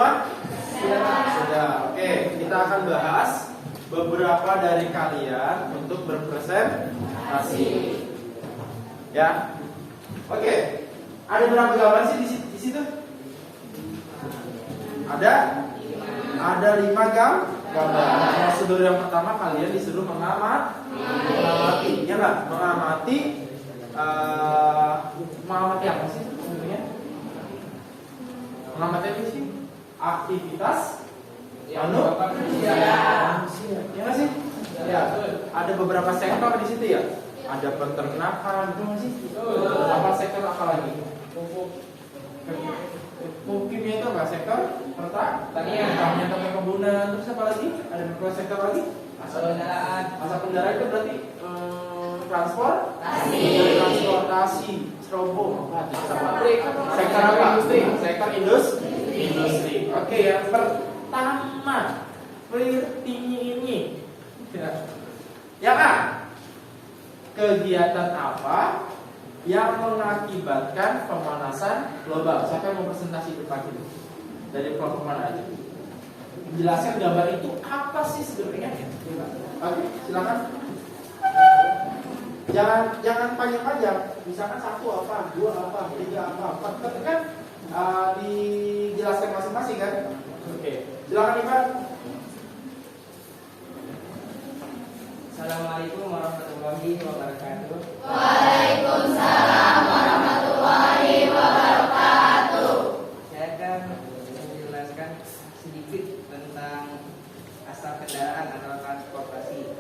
semua? Sudah. Oke, kita akan bahas beberapa dari kalian untuk berpresentasi. Ya. Oke. Ada berapa gambar sih di situ? Ada 5 gambar. Prosedur yang pertama kalian disuruh mengamati. Ya nggak? Mengamati apa sih sebenarnya? Mengamati apa sih? Aktivitas manusia. Ya nggak sih? Ya. Ada beberapa sektor di situ ya. Ada peternakan, itu nggak sih? Apa sektor apa lagi? Kimia itu apa? Sektor pertanian atau perkebunan. Terus apa lagi? Ada beberapa sektor lagi? Asap kendaraan itu berarti transportasi, serobong, sektor apa? Sektor industri. Oke, yang pertama ini. Yang A, kegiatan apa yang mengakibatkan pemanasan global? Siapa yang mau presentasi depan itu? Dari kelompok mana aja? Jelaskan gambar itu apa sih sebenarnya? Oke, silakan. Jangan panjang-panjang. Misalkan 1 apa, 2 apa, 3 apa, 4 kan dijelaskan masing-masing kan? Oke, silakan Ivan. Assalamualaikum warahmatullahi wabarakatuh. Waalaikumsalam warahmatullahi wabarakatuh. Saya akan menjelaskan sedikit tentang asap kendaraan atau transportasi.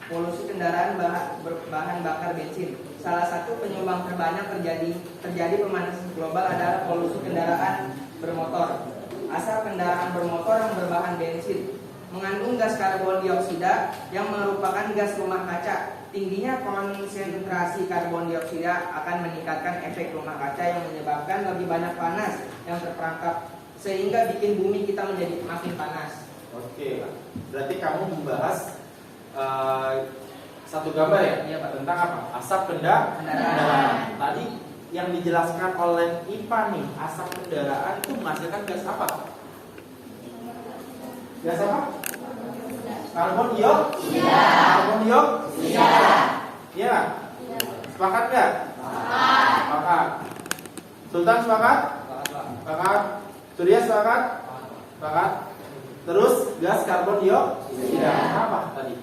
Polusi kendaraan berbahan bakar bensin. Salah satu penyumbang terbanyak terjadi pemanasan global adalah polusi kendaraan bermotor. Asap kendaraan bermotor yang berbahan bensin mengandung gas karbon dioksida yang merupakan gas rumah kaca. Tingginya konsentrasi karbon dioksida akan meningkatkan efek rumah kaca yang menyebabkan lebih banyak panas yang terperangkap sehingga bikin bumi kita menjadi makin panas. Oke, berarti kamu membahas satu gambar ya? Iya, Pak. Tentang apa? Asap kendaraan. Tadi yang dijelaskan oleh IPA nih, asap kendaraan itu menghasilkan gas apa? Gas apa? Karbon dioksida. Karbon dioksida. Iya. Sepakat nggak? Sepakat. Sultan sepakat? Sepakat. Surya sepakat? Sepakat. Terus gas karbon dioksida apa tadi?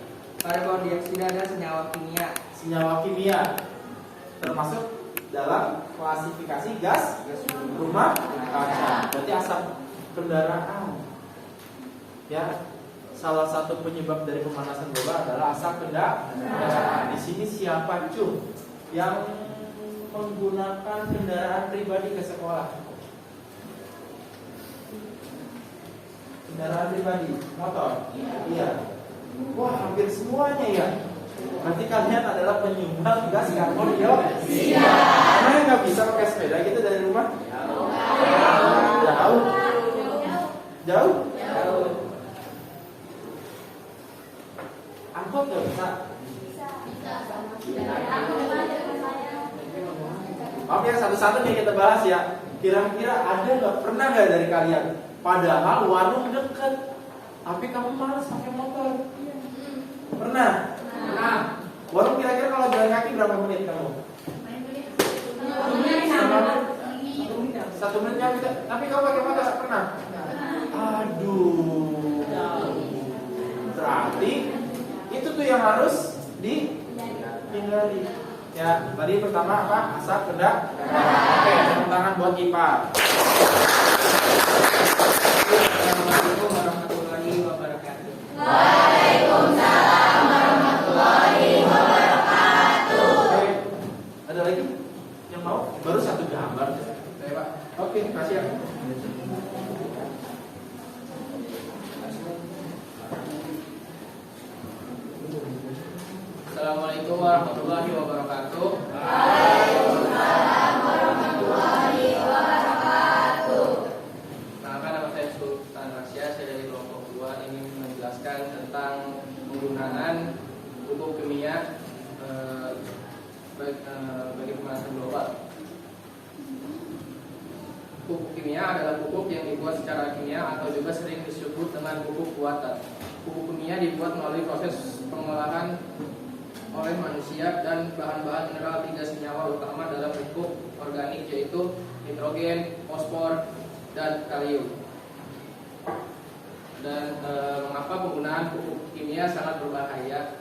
Karbon dioksida adalah senyawa kimia. Senyawa kimia termasuk dalam klasifikasi gas rumah kaca. Berarti asap kendaraan. Ya, salah satu penyebab dari pemanasan global adalah asap kendaraan. Di sini siapa cum yang menggunakan kendaraan pribadi ke sekolah? Kendaraan pribadi, motor. Iya. Wah, hampir semuanya ya. Berarti kalian adalah penyumbang gas karbon dioksida. Karena yang nggak bisa pakai sepeda gitu dari rumah? Jauh. Angkot nggak bisa? Oke, satu-satu nih kita bahas ya. Kira-kira ada pernah nggak dari kalian? Padahal warung deket, tapi kamu malas pakai motor. Pernah? Warung kira-kira kalau jalan kaki berapa menit kamu? 1 menit ya, tapi kamu pakai motor pernah? Aduh. Berarti itu tuh yang harus dihindari. Ya, tadi pertama apa? Asap kendaraan. Oke, tepuk tangan buat IPA. Assalamualaikum warahmatullahi wabarakatuh. Waalaikumsalam warahmatullahi wabarakatuh. Oke, ada lagi yang mau? Baru 1 gambar. Saya Pak. Oke, kasih ya. Assalamualaikum warahmatullahi wabarakatuh. Waalaikumsalam warahmatullahi wabarakatuh. Nama saya Sultan Rasya, saya dari kelompok 2 ingin menjelaskan tentang penggunaan pupuk kimia bagi pemanasan global. Pupuk kimia adalah pupuk yang dibuat secara kimia atau juga sering disebut dengan pupuk buatan. Pupuk kimia dibuat melalui proses pengolahan oleh manusia dan bahan-bahan mineral 3 senyawa utama dalam pupuk organik yaitu nitrogen, fosfor, dan kalium. Dan mengapa penggunaan pupuk kimia sangat berbahaya?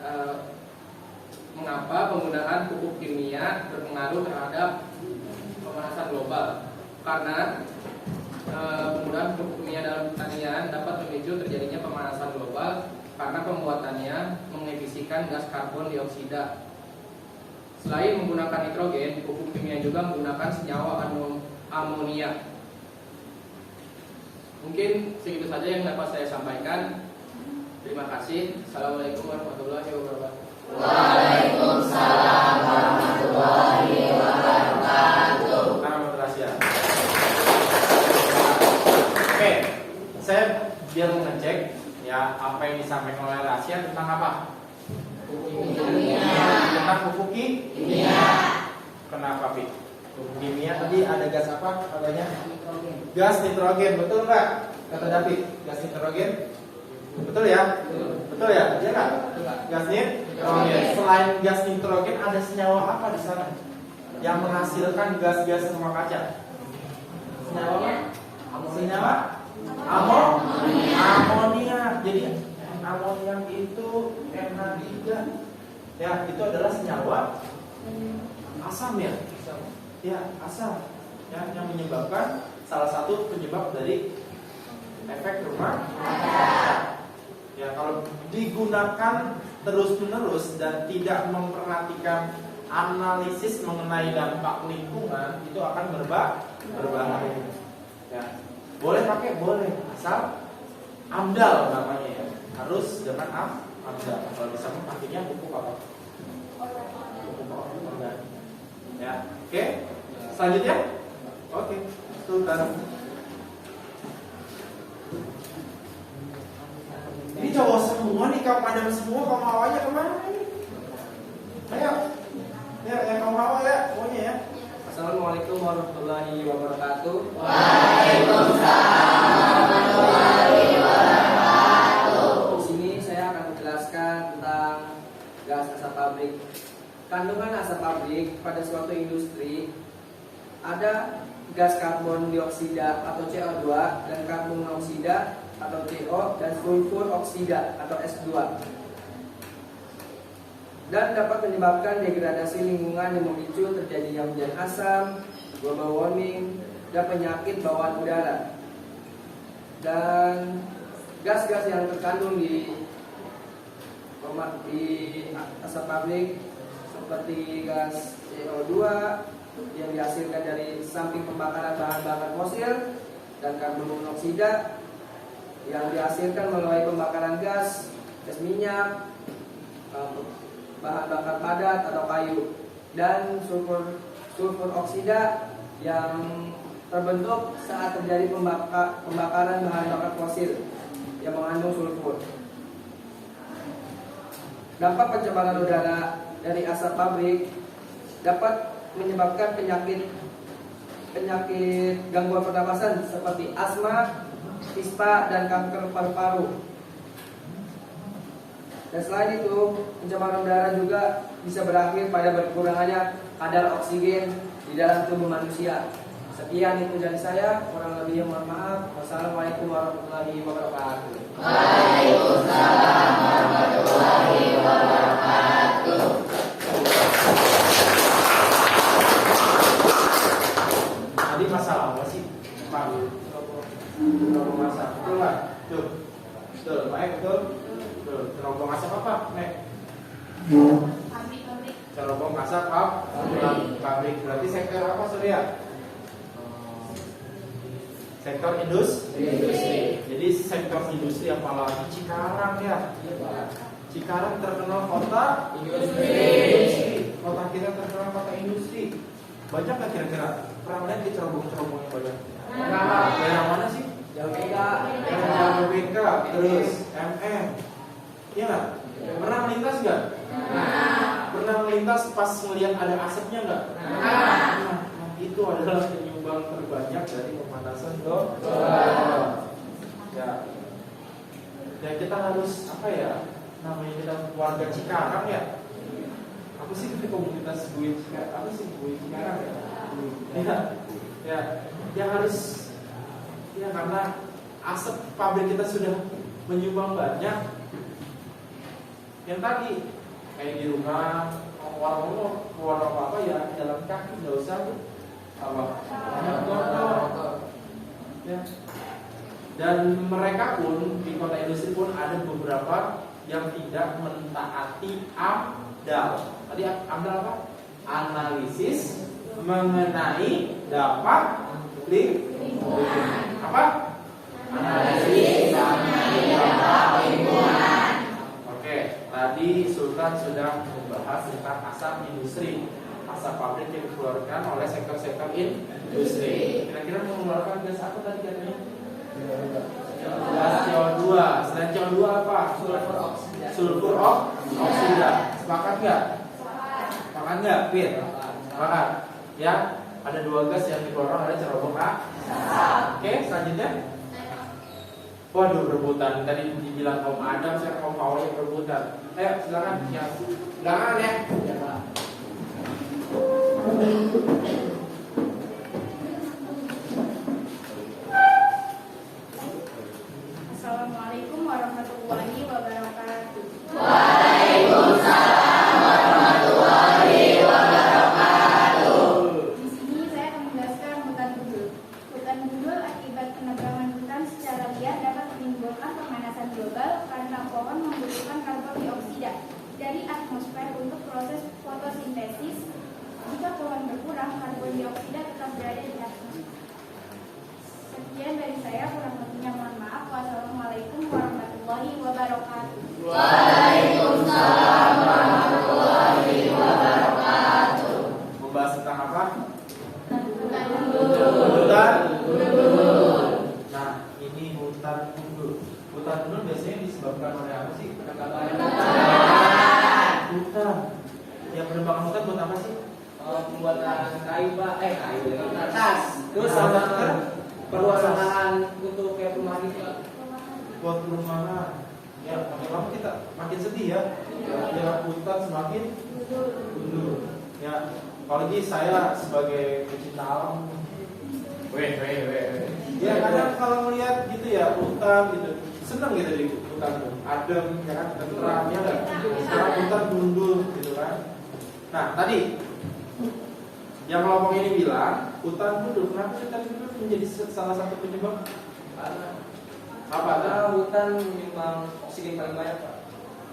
Mengapa penggunaan pupuk kimia berpengaruh terhadap pemanasan global? Karena penggunaan pupuk kimia dalam pertanian dapat memicu terjadinya pemanasan global karena pembuatannya mengemisikan gas karbon dioksida. Selain menggunakan nitrogen, pupuk kimia juga menggunakan senyawa amonia. Mungkin segitu saja yang dapat saya sampaikan. Terima kasih. Assalamualaikum warahmatullahi wabarakatuh. Waalaikumsalam warahmatullahi wabarakatuh. Oke, saya biar mengecek ya apa yang disampaikan oleh Rasya tentang apa? Kimia. Tentang pupuk kimia. Kenapa, Pi? Pupuk kimia tadi ada gas apa katanya? Gas nitrogen, betul nggak? Kata David, gas nitrogen. Betul ya? Betul ya? Iya nggak? Gas nitrogen. Selain gas nitrogen ada senyawa apa di sana yang menghasilkan gas-gas rumah kaca? Senyawa apa? Senyawa amonia. Jadi amonia itu NH3. Ya, itu adalah senyawa asam ya. Ya, asam. Ya, yang menyebabkan salah satu penyebab dari efek rumah kaca. Ya, kalau digunakan terus-menerus dan tidak memperhatikan analisis mengenai dampak lingkungan, itu akan berbahaya. Ya. Boleh pakai, boleh, asal AMDAL namanya ya. Harus dengan AMDAL. Kalau bisa pakainya pupuk apa? Pupuk organik. Ya, oke. Selanjutnya, oke. Sultan. Ini cowok semua nih, kaum Adam semua, kaum Hawanya kemana nih? Ayo, ya kaum Hawa ya, semuanya ya. Assalamualaikum warahmatullahi wabarakatuh. Waalaikumsalam warahmatullahi wabarakatuh. Di sini saya akan menjelaskan tentang gas asap pabrik. Kandungan asap pabrik pada suatu industri ada gas karbon dioksida atau CO2 dan karbon monoksida atau CO dan sulfur oksida atau S2. Dan dapat menyebabkan degradasi lingkungan yang memicu terjadinya hujan asam, global warming, dan penyakit bawaan udara. Dan gas-gas yang terkandung di asap pabrik seperti gas CO2 yang dihasilkan dari samping pembakaran bahan bakar fosil dan karbon monoksida yang dihasilkan melalui pembakaran gas minyak, bahan bakar padat atau kayu, dan sulfur oksida yang terbentuk saat terjadi pembakaran bahan bakar fosil yang mengandung sulfur. Dampak pencemaran udara dari asap pabrik dapat menyebabkan penyakit gangguan pernapasan seperti asma, ispa, dan kanker paru-paru. Dan selain itu, pencemaran udara juga bisa berakhir pada berkurangnya kadar oksigen di dalam tubuh manusia. Sekian itu dari saya, kurang lebihnya mohon maaf. Wassalamualaikum warahmatullahi wabarakatuh. Waalaikumsalam warahmatullahi wabarakatuh. Tadi masalah apa sih? Pak, terobong asap, betul nggak? Tuh, betul, Pak, betul. Tuh, terobong asap apa, Nek? Pabrik. Terobong asap pabrik. Berarti sektor apa, Surya? Sektor industri. Jadi sektor industri apalagi Cikarang ya. Cikarang terkenal kota industri. Kota kita terkenal kota industri. Banyak nggak kira-kira? Pernah lihat di cerobong-cerobongnya banyak? Daerah mana sih? Jabodetabek, terus MM. Iya nggak? Pernah melintas nggak? Pernah melintas pas ngelihat ada asapnya nggak? Nah, itu adalah penyumbang penyumbang terbanyak dari pemanasan global. Ya, ya kita harus apa ya? Namanya kita warga Cikarang ya. Apa sih itu komunitas gue Cikarang? Apa sih gue Cikarang ya? Ya harus ya karena asap pabrik kita sudah menyumbang banyak. Yang tadi kayak di rumah warung apa ya jalan kaki nggak usah apa ya. Dan mereka pun di kota industri pun ada beberapa yang tidak mentaati AMDAL. Tadi AMDAL apa? Analisis mengenai dampak lingkungan. Apa? Analisis mengenai dampak lingkungan. Oke, tadi Sultan sudah membahas tentang asap industri, asap pabrik yang dikeluarkan oleh sektor-sektor industri. Kira-kira mengeluarkan gas apa tadi katanya? Gas CO2. Selain CO2 apa? Sulfur oksida. Sepakat nggak? Sepakat nggak, Pir? Sepakat. Ya, ada 2 gas yang dikeluarkan oleh cerobong asap. Oke, selanjutnya. Waduh, rebutan. Tadi dibilang kaum Adam, saya kaum Hawa yang rebutan. Ayo, silakan. Ya, silakan ya. Assalamualaikum warahmatullahi wabarakatuh. Waalaikumsalam warahmatullahi wabarakatuh. Di sini saya akan menjelaskan hutan gundul. Hutan gundul akibat penebangan hutan secara liar dapat menimbulkan pemanasan global karena pohon membutuhkan karbon dioksida dari atmosfer untuk proses fotosintesis. Jika pohon berkurang, karbon dioksida tetap berada di atmosfer. Sekian dari saya, kurang lebihnya mohon maaf. Wassalamualaikum warahmatullahi wabarakatuh. Waalaikumsalam warahmatullahi wabarakatuh. Membahas tentang apa? Hutan gundul. Nah, ini hutan gundul. Hutan gundul biasanya disebabkan oleh apa sih? Hutan. Ya, penebangan hutan buat apa sih? Pembuatan kayu, Pak. Kayu kertas. Terus Sama sama perluasan lahan untuk kayak perumahan gitu, Pak. Buat perumahan. Ya, makin lama kita makin sedih ya. Ya, hutan semakin gundul. Ya, apalagi saya sebagai pecinta alam. Ya, kadang kalau melihat gitu ya hutan gitu, seneng gitu di hutan tuh, adem, ya kan, tentram, ya kan. Sekarang hutan gundul gitu kan. Nah, tadi yang kelompok ini bilang hutan gundul. Kenapa hutan gundul menjadi salah satu penyebab? Apa? Karena hutan menyumbang oksigen paling banyak, Pak.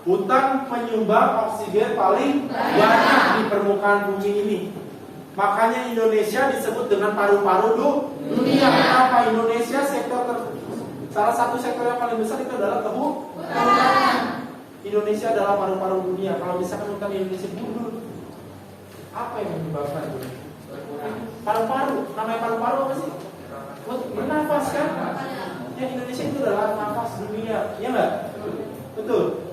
Hutan penyumbang oksigen paling banyak di permukaan bumi ini. Makanya Indonesia disebut dengan paru-paru dunia. Kenapa? Indonesia salah satu sektor yang paling besar itu adalah kehutanan. Indonesia adalah paru-paru dunia. Kalau misalkan hutan Indonesia gundul, apa yang menyebabkan itu? Paru-paru. Namanya paru-paru apa sih? Buat bernafas kan? Ya, Indonesia itu adalah nafas dunia, ya nggak? Betul.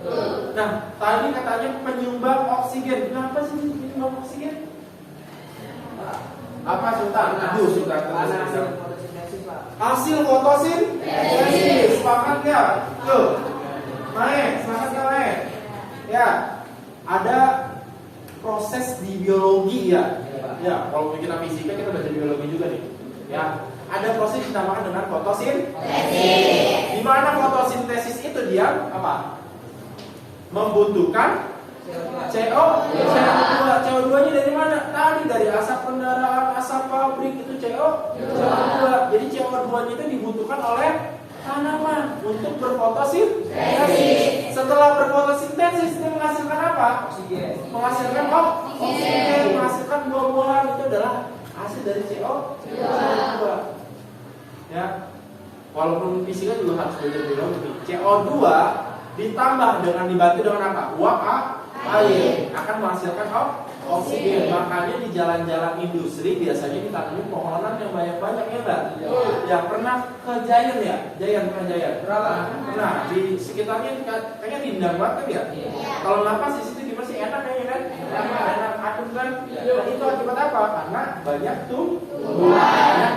Nah, tadi katanya penyumbang oksigen. Kenapa sih penyumbang oksigen? Apa Sultan? Aduh, Sultan. Hasil fotosintesis, Pak. Hasil fotosintesis. Sepakat nggak? Tuh, Mae, sepakat nggak Mae? Ya, ada proses di biologi ya. Ya, kalau kita fisika kita baca biologi juga nih. Ya, ada proses yang dinamakan dengan fotosintesis. Di mana fotosintesis itu dia apa? Membutuhkan CO2. CO2-nya dari mana? Tadi dari asap kendaraan, asap pabrik itu CO2. Jadi CO2-nya itu dibutuhkan oleh tanaman untuk berfotosintesis. Setelah berfotosintesis itu menghasilkan apa? Oksigen. Menghasilkan oksigen, menghasilkan buah-buahan. Itu adalah hasil dari CO2. Ya, walaupun fisika juga harus belajar biologi. CO2 ditambah dengan dibantu dengan apa? Uap air akan menghasilkan oksigen. Makanya di jalan-jalan industri biasanya ditanami pohonan yang banyak-banyak, ya enggak? Ya, pernah ke Giant ya? Pernah Giant? Pernah. Di sekitarnya kayaknya rindang banget kan ya? Kalau napas di situ gimana sih? Enak kayaknya kan? Enak. adem kan? Nah, itu akibat apa? Karena banyak banyak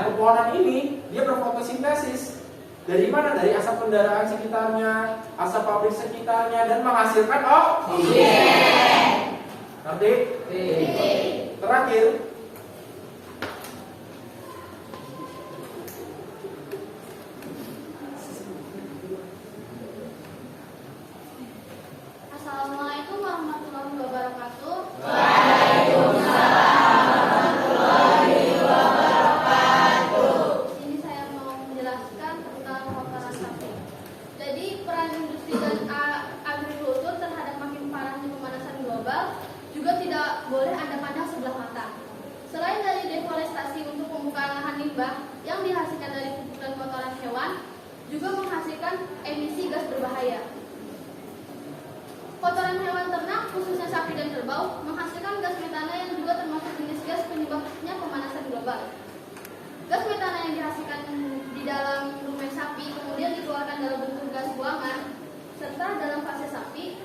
pepohonan ini dia berfotosintesis. Dari mana? Dari asap kendaraan sekitarnya, asap pabrik sekitarnya, dan menghasilkan oksigen. Ngerti? Terakhir, Assalamualaikum warahmatullahi wabarakatuh. Ini saya mau menjelaskan tentang kotoran sapi. Jadi peran industri dan agrikultur terhadap makin parahnya pemanasan global juga tidak boleh Anda pandang sebelah mata. Selain dari deforestasi untuk pembukaan lahan limbah yang dihasilkan dari pupuk dan kotoran hewan, juga menghasilkan emisi gas berbahaya. Kotoran hewan ternak, khususnya sapi dan kerbau, menghasilkan gas metana yang juga termasuk jenis gas penyebabnya pemanasan global. Gas metana yang dihasilkan di dalam rumen sapi kemudian dikeluarkan dalam bentuk gas buangan, serta dalam fase sapi.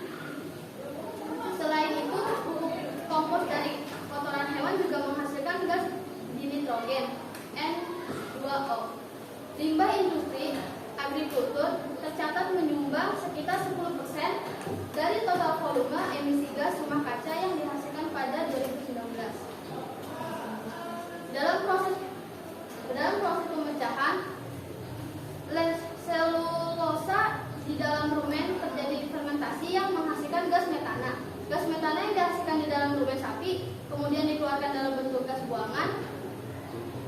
Selain itu, pupuk kompos dari kotoran hewan juga menghasilkan gas dinitrogen N2O. Limbah industri agrikultur tercatat menyumbang sekitar 10% dari total volume emisi gas rumah kaca yang dihasilkan pada 2019. Dalam proses pemecahan, selulosa di dalam rumen terjadi fermentasi yang menghasilkan gas metana. Gas metana yang dihasilkan di dalam rumen sapi kemudian dikeluarkan dalam bentuk gas buangan,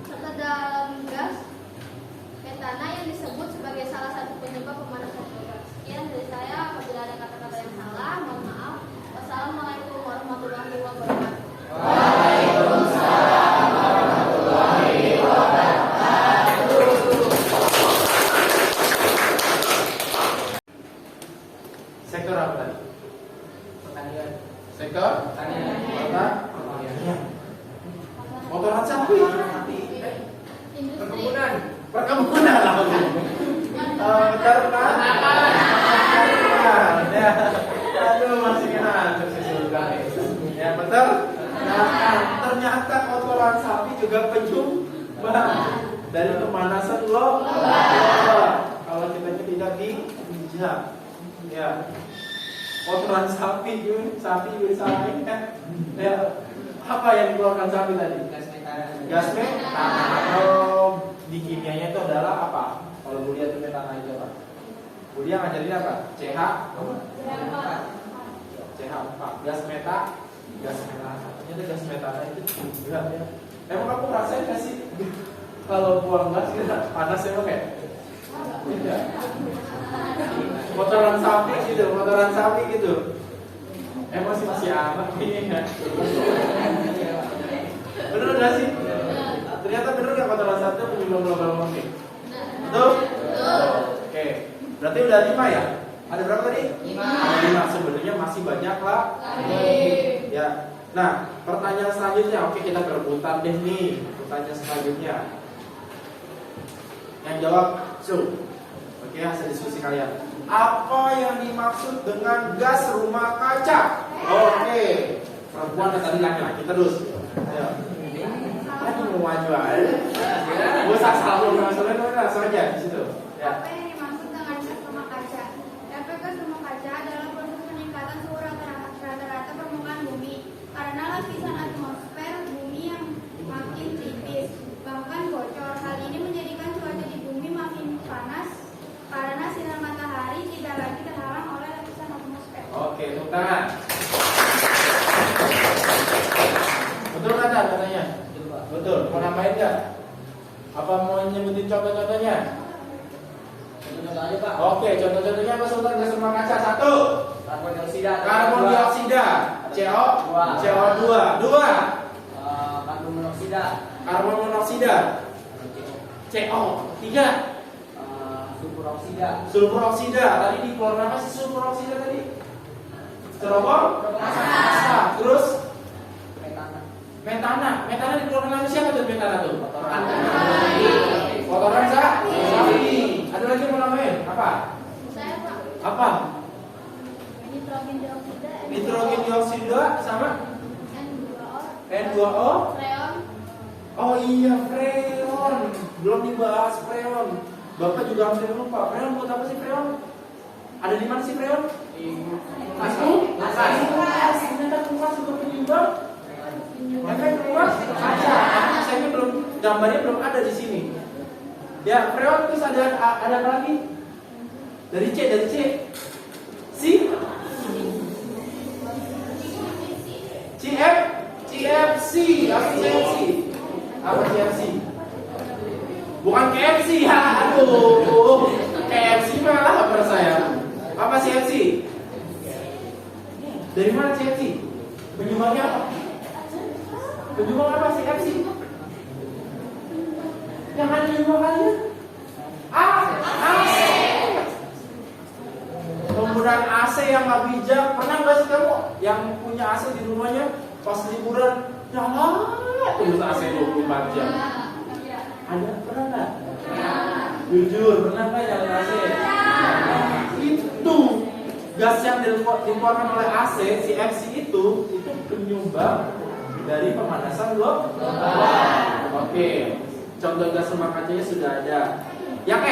serta dalam gas metana yang disebut sebagai salah satu penyebab pemanasan global. Sekian dari saya. Apabila ada kata-kata yang salah, mohon maaf. Wassalamualaikum warahmatullahi wabarakatuh. Waalaikumsalam warahmatullahi wabarakatuh. sektor apa tadi? Pertanian. Sektor Pertanian. pertanian. Kotoran sapi. Industri. Perkebunan lah. Ternak. Ya. Aduh, masih kena si surga. Ya, betul. Nah, ternyata kotoran sapi juga penyumbang dari pemanasan global. Kalau kita tidak bijak, ya. Kotoran sapi disalahin kan? Ya. Apa yang dikeluarkan sapi tadi? Gas metana. Atau di kimianya itu adalah apa? Kalau kuliah itu metana itu apa? Kuliah ngajarin apa? CH4. Gas metana. Ternyata gas metana itu juga ya. Emang kamu ngerasain nggak sih? Kalau buang gas kita panas emang ya? Tidak. Kotoran sapi gitu. Emang masih anak ini ya. Bener nggak sih? Ternyata bener nggak kotoran sapi itu penyumbang global warming? Betul? Oke. Berarti udah 5 ya? Ada berapa tadi? 5. Sebenarnya masih banyak lah. Ya. Nah, pertanyaan selanjutnya, oke kita berebutan deh nih. Pertanyaan selanjutnya. Yang jawab Oke, hasil diskusi kalian. Apa yang dimaksud dengan gas rumah kaca? Oke. Perempuan dan tadi laki-laki terus. Ya. Lagi mau maju aja. Gue salah masalahnya langsung aja di situ. Ya. Apa yang dimaksud dengan gas rumah kaca? Efek gas rumah kaca adalah proses peningkatan suhu rata-rata permukaan bumi karena lapisan atmosfer bumi yang makin tipis, bahkan bocor. Hal ini menjadikan cuaca di bumi makin panas karena sinar matahari tidak lagi terhalang oleh lapisan atmosfer. Oke, tepuk tangan. Betul kata katanya? Betul. Mau nambahin nggak? Apa mau nyebutin contoh-contohnya? Oke, contoh-contohnya apa sebentar gas rumah kaca? 1. Karbon dioksida. CO2. 2. Karbon monoksida. CO. 3. Sulfur oksida. Tadi dikeluarkan apa sih sulfur oksida tadi? Sterobor? Terus? Metana dikeluarkan oleh siapa tuh metana tuh? Kotoran sapi. Ada lagi yang mau nambahin? Apa? Saya Pak. Apa? Nitrogen dioksida. Nitrogen dioksida sama N2O. N2O. Freon. Oh iya, freon. Belum dibahas freon. Bapak juga hampir lupa. Freon buat apa sih freon? Ada di mana sih freon? Kulkas. Ternyata kulkas juga penyumbang. Efek rumah kaca. Saya belum, gambarnya belum ada di sini. Ya, freon terus ada apa lagi? Dari C. CFC. Apa CFC? Bukan KFC ya. Aduh. KFC malah apa saya? Apa CFC? Dari mana CFC? Penyumbangnya apa? Penyumbang apa CFC? Yang ada di rumahnya? AC. Penggunaan AC yang nggak bijak. Pernah nggak sih kamu yang punya AC di rumahnya pas liburan nyala terus AC 24 jam? Ada pernah nggak? Jujur pernah nggak nyalain AC? Itu gas yang dikeluarkan oleh AC, CFC itu penyumbang dari pemanasan global. Oke, contoh gas rumah kacanya sudah ada. Ya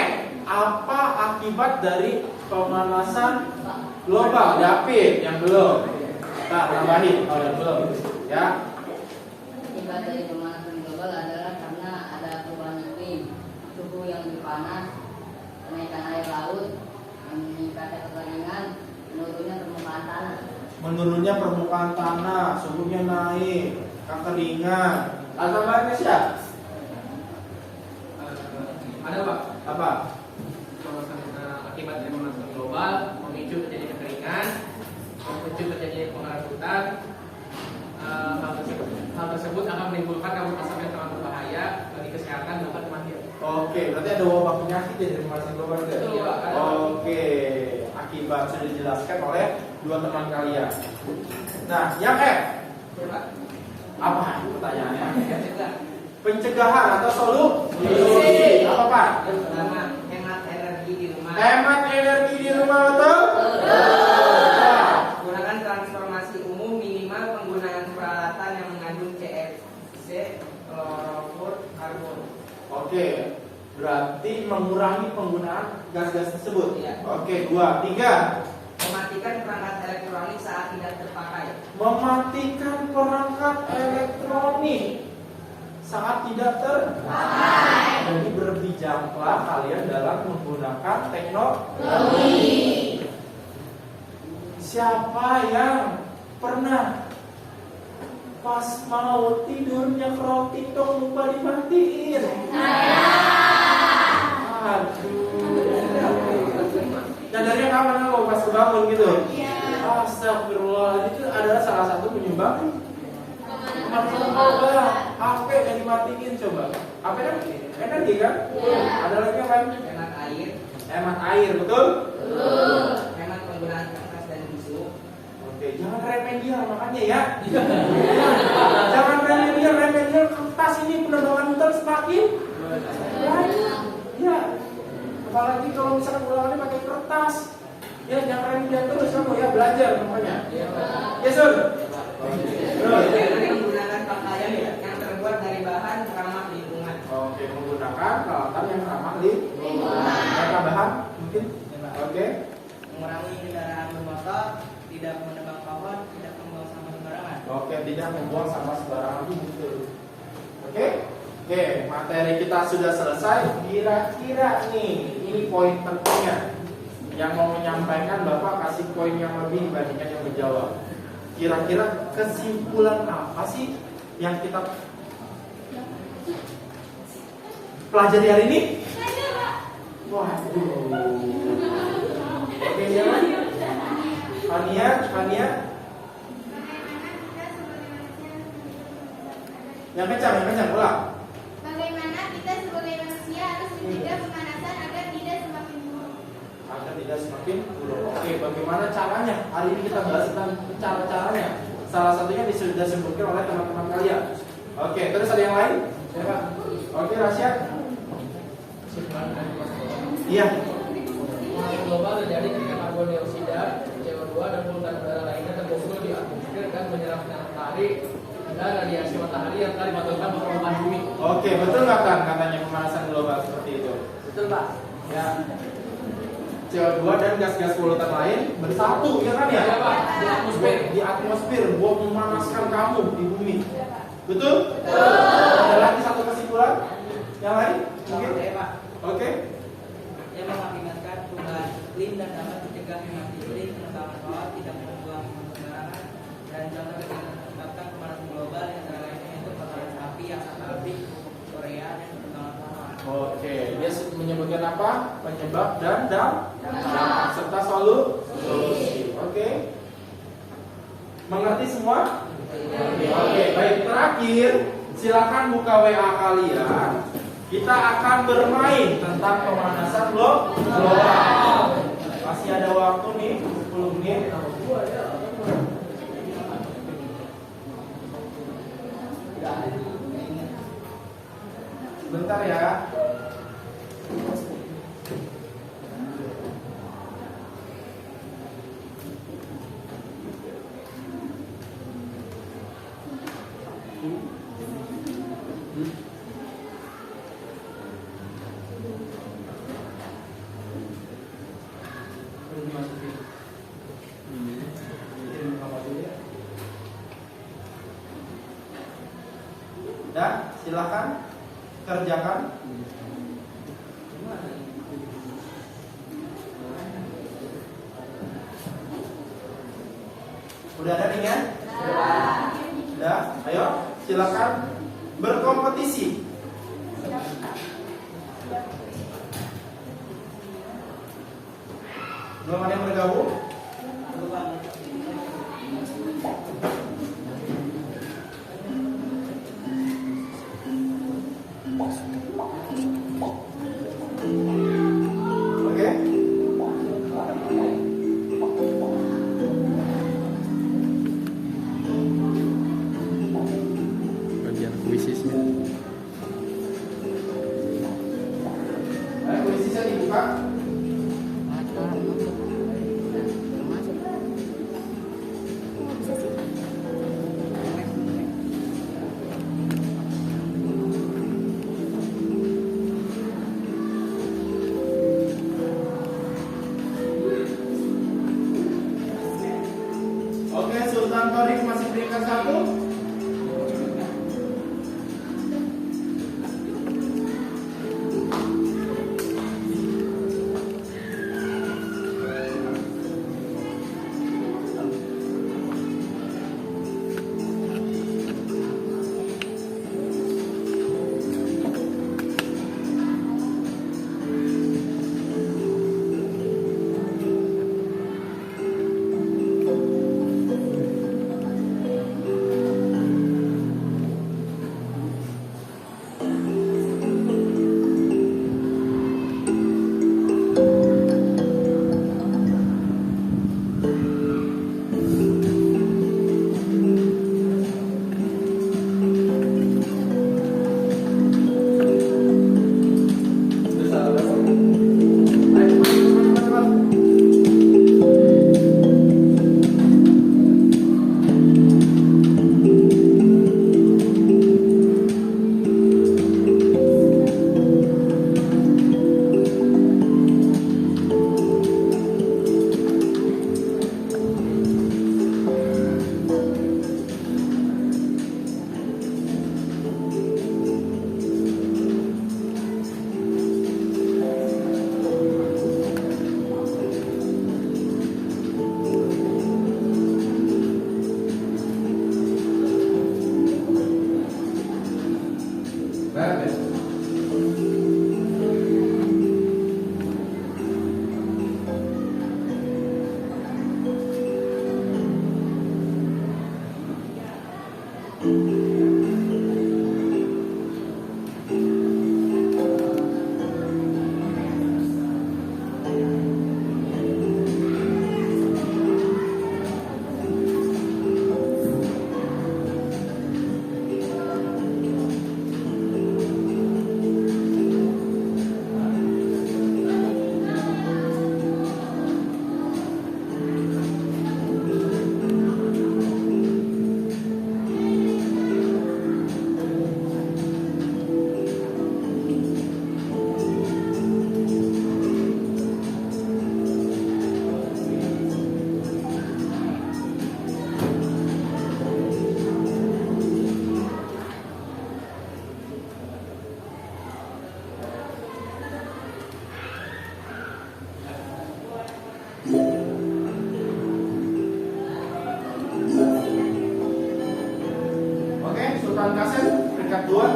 apa akibat dari pemanasan global? David yang belum. Kita tambahin. Oh yang belum. Ya. Akibat dari pemanasan global adalah karena ada perubahan iklim, suhu yang lebih panas, kenaikan air laut, meningkatnya kekeringan, menurunnya permukaan tanah. Menurunnya permukaan tanah, suhunya naik, kekeringan. Tambahannya siapa? Ada Pak. Apa? Akibat dari pemanasan global memicu terjadinya kekeringan, memicu terjadinya pengarahan hutan. Hal tersebut akan menimbulkan kabut asap yang sangat berbahaya bagi kesehatan dan kematian. Oke, berarti ada wabah penyakit ya dari pemanasan global juga. Betul, Pak. Oke, akibat sudah dijelaskan oleh dua teman kalian. Nah, yang F apa pertanyaannya? Pencegahan atau solusi? Apa Pak? Pertama, hemat energi di rumah. Hemat energi di rumah, betul? Gunakan transformasi umum, minimal penggunaan peralatan yang mengandung CFC, klorofluorkarbon. Oke, berarti mengurangi penggunaan gas-gas tersebut. Iya. Oke, 2, 3. Mematikan perangkat elektronik saat tidak terpakai. Mematikan perangkat elektronik saat tidak terpakai. Jadi berbijaklah kalian dalam menggunakan teknologi. Siapa yang pernah pas mau tidurnya scroll TikTok lupa dimatiin? Nyadarnya kapan lo pas bangun gitu? Astagfirullah, itu adalah salah satu penyumbang HP yang dimatiin coba. HP kan energi kan? Ada lagi apa? Hemat air, Hemat air, betul? hemat penggunaan kertas dan busuk. Oke, jangan remedial makanya ya. Jangan remedial kertas ini penebangan hutan semakin banyak. Ya, apalagi kalau misalkan ulangannya pakai kertas. Ya, jangan remedial terus kamu ya, belajar pokoknya. Ya, Sur. Jangan menggunakan pakaian yang terbuat dari bahan ramah lingkungan. Oke, menggunakan peralatan yang ramah lingkungan. Ada tambahan mungkin? Oke. Mengurangi kendaraan bermotor, tidak menebang pohon, tidak membuang sampah sembarangan. Oke, tidak membuang sampah sembarangan itu betul. Oke? Oke, materi kita sudah selesai. Kira-kira nih, ini poin pentingnya. Yang mau menyampaikan Bapak kasih poin yang lebih dibandingkan yang menjawab. Kira-kira kesimpulan apa sih yang kita pelajari hari ini? Waduh. Oke, siapa? Fania. Yang kencang, ulang. Bagaimana kita sebagai manusia harus mencegah pemanasan agar tidak semakin buruk? Agar tidak semakin buruk. Oke, bagaimana caranya? Hari ini kita bahas tentang cara-caranya. Salah satunya sudah disebutkan oleh teman-teman kalian. Oke, terus ada yang lain? Siapa? Oke, Rasya. Iya. Pemanasan global terjadi ketika karbon dioksida, CO2 dan polutan udara lainnya terkumpul di atmosfer dan menyerap sinar matahari dan radiasi matahari yang telah dipantulkan ke permukaan bumi. Oke, betul nggak kan katanya pemanasan global seperti itu? Betul Pak. Ya. CO2 dan gas-gas polutan lain bersatu, ya kan ya? Iya, Pak. Di atmosfer. Di atmosfer buat memanaskan kamu di bumi. Betul? Betul. Ada lagi satu kesimpulan? Yang lain? Mungkin? Oke, Pak. Oke. Yang mengakibatkan perubahan iklim dan dapat mencegah mati iklim, pengembangan laut, tidak membuang sembarangan, dan contoh kegiatan menyebabkan pemanasan global yang antara lain yaitu kebakaran api, asap pabrik, Korea, dan perkembangan lama. Oke, dia menyebutkan apa? Penyebab dan dampak serta solusi. Oke. Mengerti semua? Oke, baik. Terakhir, silakan buka WA kalian. Kita akan bermain tentang pemanasan global. Masih ada waktu nih, 10 menit. Bentar ya. Dan silakan kerjakan. Udah ada nih ya? Udah. Ayo, silakan berkompetisi. Belum ada yang bergabung? Oke. Bagian kuisisnya. Ayo, kuisisnya dibuka. Oke, Sultan Torik masih peringkat 1. Good.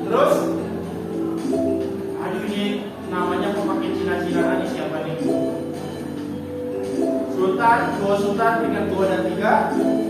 Terus, aduh ini namanya pemakai Cina-Cinaan nih siapa nih? Sultan, dua Sultan peringkat 2 dan 3.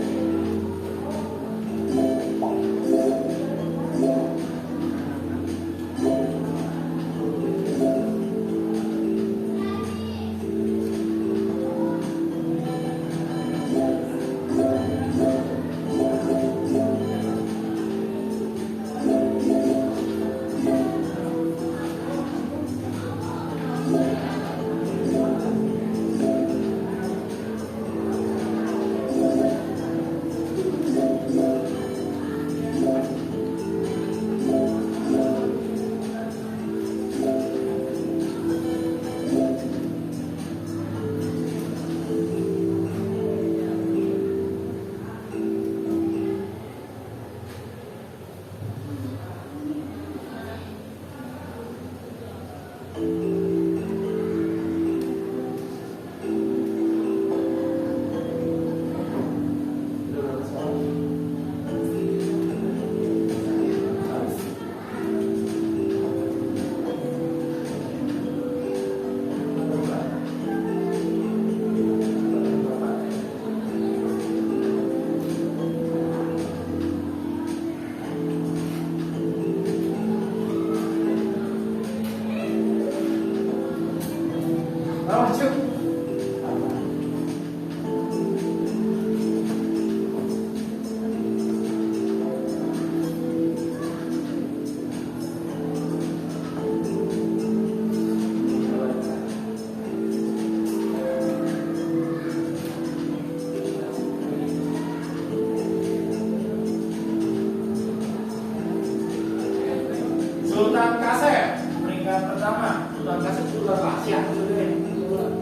Sultan Kasem peringkat pertama. Sultan Kasem Sultan Asia maksudnya.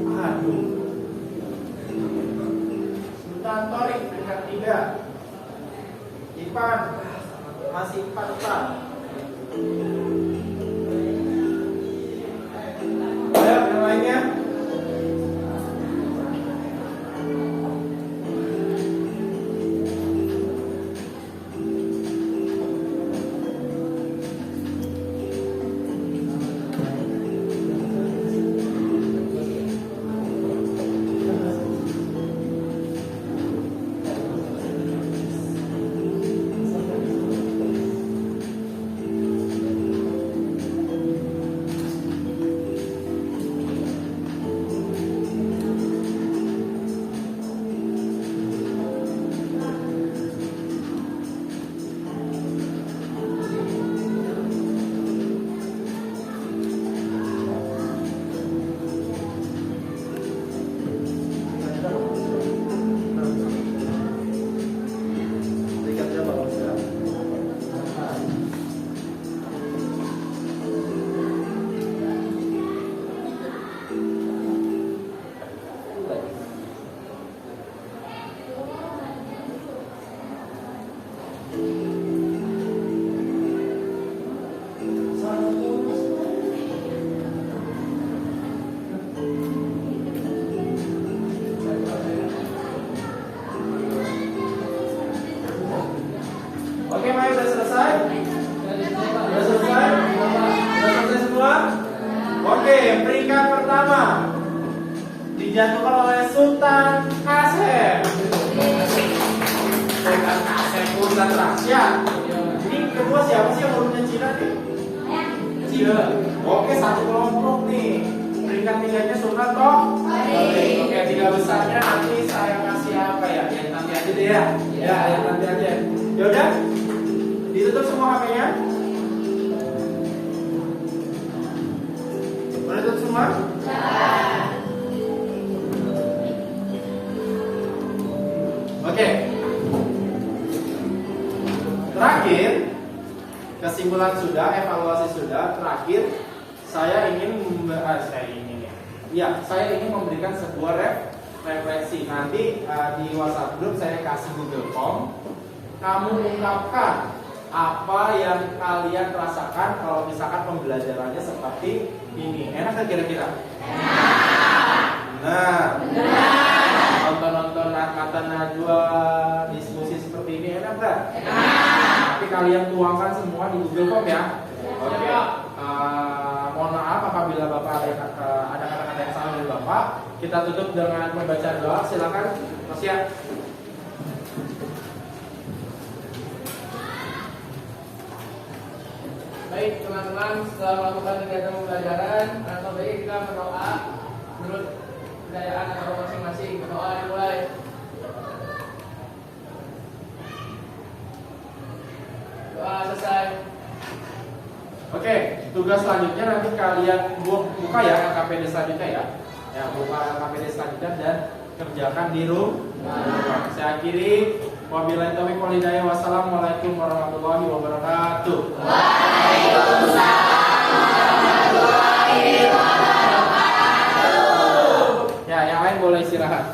Aduh. Sultan Torik peringkat 3. Ipan masih 4. Ayo yang lainnya. Oke, Maya udah selesai? Udah selesai? Udah selesai semua? Oke, peringkat pertama dijatuhkan oleh Sultan Kasem. Sultan Kasem Sultan Asia. Ini kedua siapa sih yang urutnya Cina nih? Cina. Oke, satu kelompok nih. Peringkat 3-nya Sultan Torik. Oke, 3 besarnya nanti saya kasih apa ya? Yang nanti aja deh ya. Ya, yang nanti aja. Ya udah. Ditutup semua HP-nya. Udah tutup semua? Oke. Terakhir, kesimpulan sudah, evaluasi sudah. Terakhir, saya ingin memberikan sebuah referensi. Nanti di WhatsApp group saya kasih Google Form. Kamu ungkapkan apa yang kalian rasakan kalau misalkan pembelajarannya seperti ini. Enak kan kira-kira? Nah, nonton-nonton kata Najwa diskusi seperti ini enak gak? Tapi kalian tuangkan semua di Google Form ya. Oke. Mohon maaf apabila Bapak ada kata-kata yang salah dari Bapak. Kita tutup dengan membaca doa. Silakan, Mas ya. Baik teman-teman, setelah melakukan kegiatan pembelajaran, atau baik kita berdoa menurut kebudayaan atau masing-masing. Berdoa dimulai. Doa selesai. Oke, tugas selanjutnya nanti kalian buka ya LKPD selanjutnya ya. Ya, buka LKPD selanjutnya dan kerjakan di rumah. Saya akhiri. Wabillahi taufiq wal hidayah. Wassalamualaikum warahmatullahi wabarakatuh. Ya, yang lain boleh istirahat.